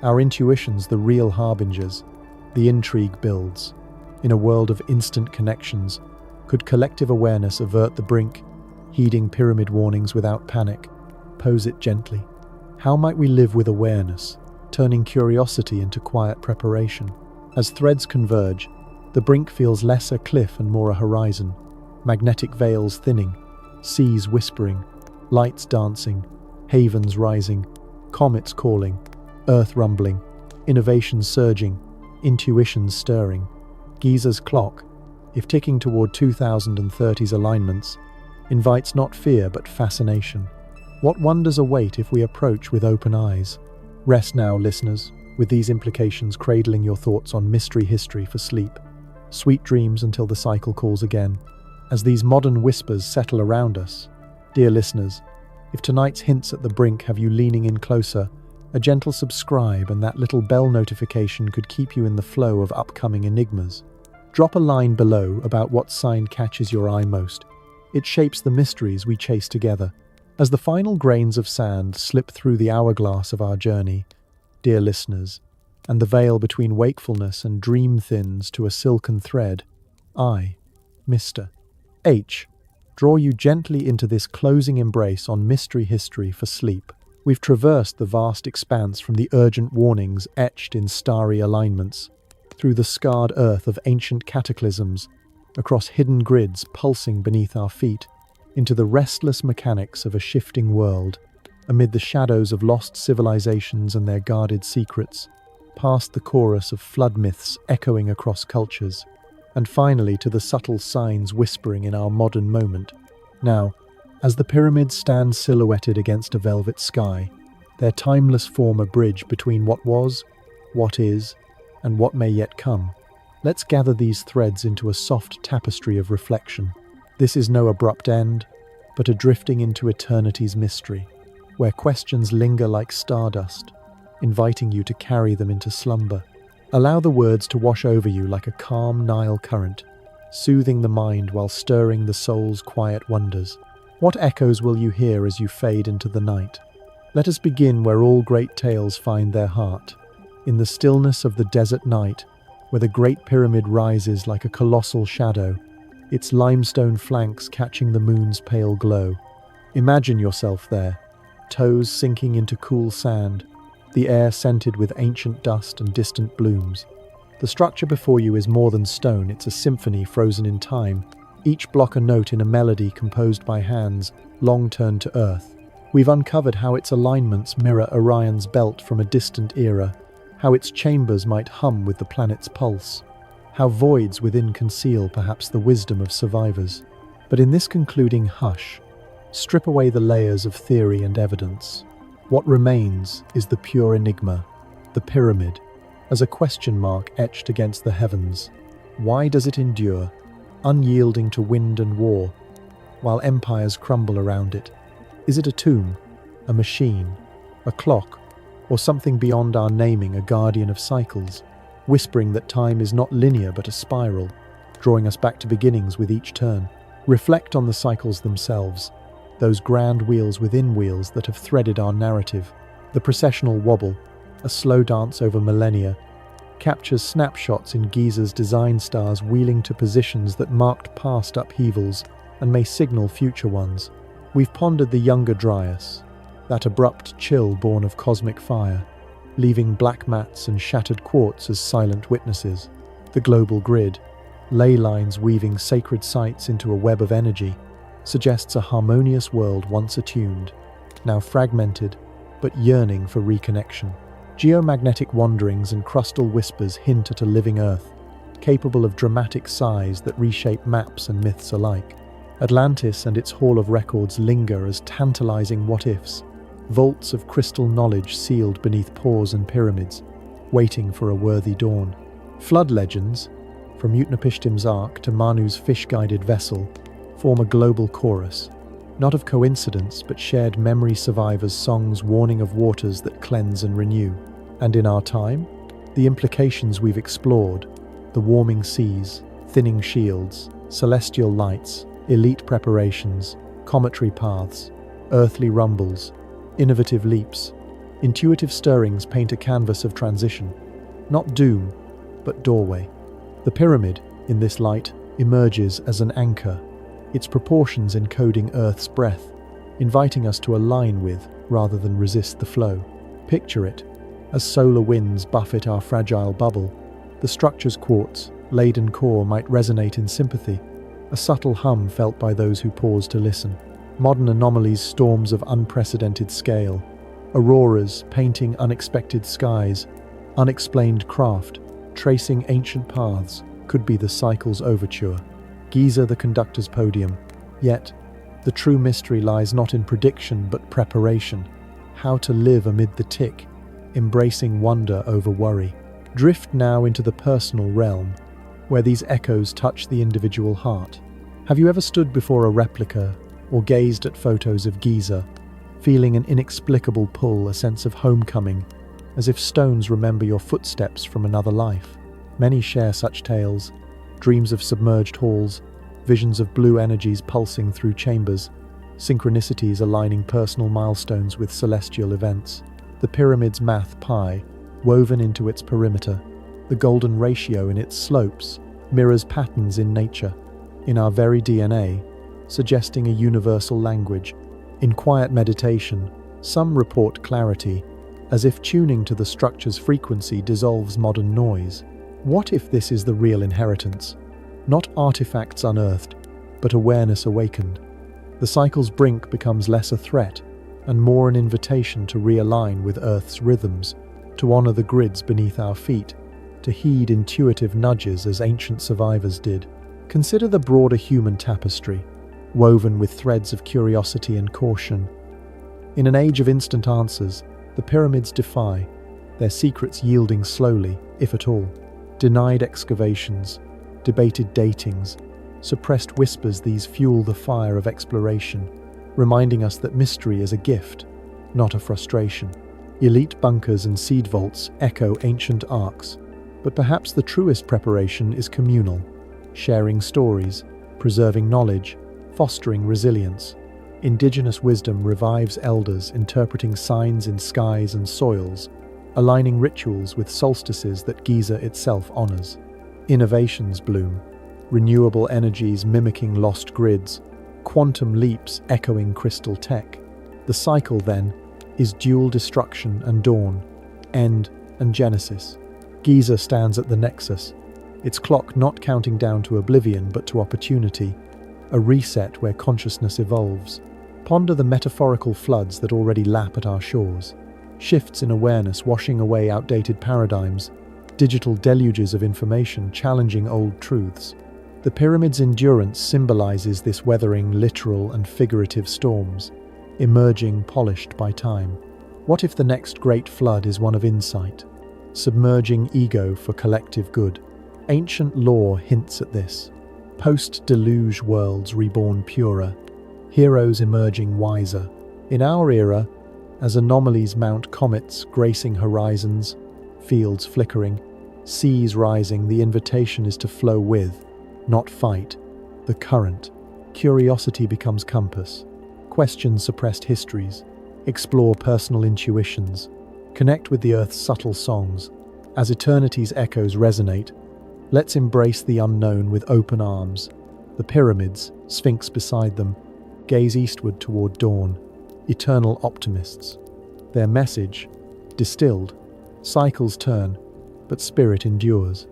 Our intuitions the real harbingers. The intrigue builds. In a world of instant connections, could collective awareness avert the brink, heeding pyramid warnings without panic? Pose it gently. How might we live with awareness, turning curiosity into quiet preparation? As threads converge, the brink feels less a cliff and more a horizon. Magnetic veils thinning, seas whispering, lights dancing, havens rising, comets calling, earth rumbling, innovations surging, intuitions stirring. Giza's clock, if ticking toward 2030's alignments, invites not fear but fascination. What wonders await if we approach with open eyes? Rest now, listeners, with these implications cradling your thoughts on mystery history for sleep. Sweet dreams until the cycle calls again. As these modern whispers settle around us, dear listeners, if tonight's hints at the brink have you leaning in closer, a gentle subscribe and that little bell notification could keep you in the flow of upcoming enigmas. Drop a line below about what sign catches your eye most. It shapes the mysteries we chase together. As the final grains of sand slip through the hourglass of our journey, dear listeners, and the veil between wakefulness and dream thins to a silken thread, I, Mr. H, draw you gently into this closing embrace on mystery history for sleep. We've traversed the vast expanse from the urgent warnings etched in starry alignments, through the scarred earth of ancient cataclysms, across hidden grids pulsing beneath our feet, into the restless mechanics of a shifting world, amid the shadows of lost civilizations and their guarded secrets, past the chorus of flood myths echoing across cultures, and finally to the subtle signs whispering in our modern moment. Now, as the pyramids stand silhouetted against a velvet sky, their timeless form a bridge between what was, what is, and what may yet come. Let's gather these threads into a soft tapestry of reflection. This is no abrupt end, but a drifting into eternity's mystery, where questions linger like stardust, inviting you to carry them into slumber. Allow the words to wash over you like a calm Nile current, soothing the mind while stirring the soul's quiet wonders. What echoes will you hear as you fade into the night? Let us begin where all great tales find their heart, in the stillness of the desert night, where the Great Pyramid rises like a colossal shadow, its limestone flanks catching the moon's pale glow. Imagine yourself there, toes sinking into cool sand, the air scented with ancient dust and distant blooms. The structure before you is more than stone, it's a symphony frozen in time, each block a note in a melody composed by hands long turned to earth. We've uncovered how its alignments mirror Orion's belt from a distant era, how its chambers might hum with the planet's pulse, how voids within conceal perhaps the wisdom of survivors. But in this concluding hush, strip away the layers of theory and evidence. What remains is the pure enigma, the pyramid, as a question mark etched against the heavens. Why does it endure, unyielding to wind and war, while empires crumble around it? Is it a tomb, a machine, a clock, or something beyond our naming, a guardian of cycles, whispering that time is not linear but a spiral, drawing us back to beginnings with each turn? Reflect on the cycles themselves, those grand wheels within wheels that have threaded our narrative. The processional wobble, a slow dance over millennia, captures snapshots in Giza's design stars wheeling to positions that marked past upheavals and may signal future ones. We've pondered the Younger Dryas, that abrupt chill born of cosmic fire, leaving black mats and shattered quartz as silent witnesses. The global grid, ley lines weaving sacred sites into a web of energy, suggests a harmonious world once attuned, now fragmented, but yearning for reconnection. Geomagnetic wanderings and crustal whispers hint at a living Earth, capable of dramatic sighs that reshape maps and myths alike. Atlantis and its Hall of Records linger as tantalizing what-ifs, vaults of crystal knowledge sealed beneath pores and pyramids, waiting for a worthy dawn. Flood legends, from Utnapishtim's Ark to Manu's fish-guided vessel, form a global chorus, not of coincidence but shared memory survivors' songs warning of waters that cleanse and renew. And in our time, the implications we've explored, the warming seas, thinning shields, celestial lights, elite preparations, cometary paths, earthly rumbles, innovative leaps, intuitive stirrings paint a canvas of transition, not doom, but doorway. The pyramid, in this light, emerges as an anchor, its proportions encoding Earth's breath, inviting us to align with rather than resist the flow. Picture it, as solar winds buffet our fragile bubble, the structure's quartz-laden core might resonate in sympathy, a subtle hum felt by those who pause to listen. Modern anomalies, storms of unprecedented scale, auroras painting unexpected skies, unexplained craft tracing ancient paths could be the cycle's overture. Giza the conductor's podium. Yet, the true mystery lies not in prediction but preparation. How to live amid the tick, embracing wonder over worry. Drift now into the personal realm, where these echoes touch the individual heart. Have you ever stood before a replica or gazed at photos of Giza, feeling an inexplicable pull, a sense of homecoming, as if stones remember your footsteps from another life? Many share such tales, dreams of submerged halls, visions of blue energies pulsing through chambers, synchronicities aligning personal milestones with celestial events. The pyramid's math pi, woven into its perimeter, the golden ratio in its slopes, mirrors patterns in nature, in our very DNA, suggesting a universal language. In quiet meditation, some report clarity, as if tuning to the structure's frequency dissolves modern noise. What if this is the real inheritance? Not artifacts unearthed, but awareness awakened. The cycle's brink becomes less a threat, and more an invitation to realign with Earth's rhythms, to honor the grids beneath our feet, to heed intuitive nudges as ancient survivors did. Consider the broader human tapestry, woven with threads of curiosity and caution. In an age of instant answers, the pyramids defy, their secrets yielding slowly, if at all. Denied excavations, debated datings, suppressed whispers, these fuel the fire of exploration, reminding us that mystery is a gift, not a frustration. Elite bunkers and seed vaults echo ancient arcs, but perhaps the truest preparation is communal, sharing stories, preserving knowledge, fostering resilience. Indigenous wisdom revives elders, interpreting signs in skies and soils, aligning rituals with solstices that Giza itself honors. Innovations bloom, renewable energies mimicking lost grids, quantum leaps echoing crystal tech. The cycle, then, is dual destruction and dawn, end and genesis. Giza stands at the nexus, its clock not counting down to oblivion but to opportunity, a reset where consciousness evolves. Ponder the metaphorical floods that already lap at our shores, shifts in awareness washing away outdated paradigms, digital deluges of information challenging old truths. The pyramid's endurance symbolizes this weathering literal and figurative storms, emerging polished by time. What if the next great flood is one of insight, submerging ego for collective good? Ancient lore hints at this. Post-deluge worlds reborn purer, heroes emerging wiser. In our era, as anomalies mount comets gracing horizons, fields flickering, seas rising, the invitation is to flow with, not fight, the current. Curiosity becomes compass. Question suppressed histories. Explore personal intuitions. Connect with the Earth's subtle songs. As eternity's echoes resonate, let's embrace the unknown with open arms. The pyramids, Sphinx beside them, gaze eastward toward dawn, eternal optimists. Their message, distilled, cycles turn, but spirit endures.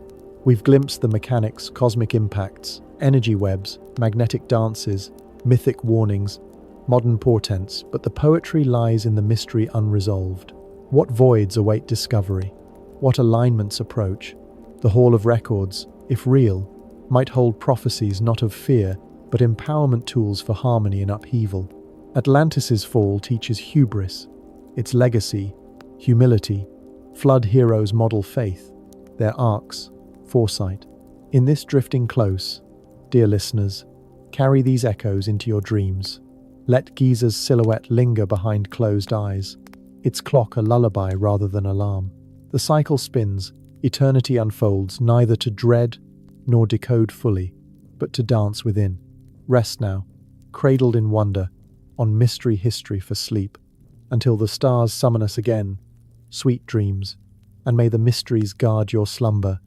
We've glimpsed the mechanics, cosmic impacts, energy webs, magnetic dances, mythic warnings, modern portents, but the poetry lies in the mystery unresolved. What voids await discovery? What alignments approach? The Hall of Records, if real, might hold prophecies not of fear, but empowerment tools for harmony in upheaval. Atlantis's fall teaches hubris, its legacy, humility. Flood heroes model faith, their arcs, foresight. In this drifting close, dear listeners, carry these echoes into your dreams. Let Giza's silhouette linger behind closed eyes, its clock a lullaby rather than alarm. The cycle spins, eternity unfolds, neither to dread nor decode fully, but to dance within. Rest now, cradled in wonder, on mystery history for sleep, until the stars summon us again. Sweet dreams, and may the mysteries guard your slumber.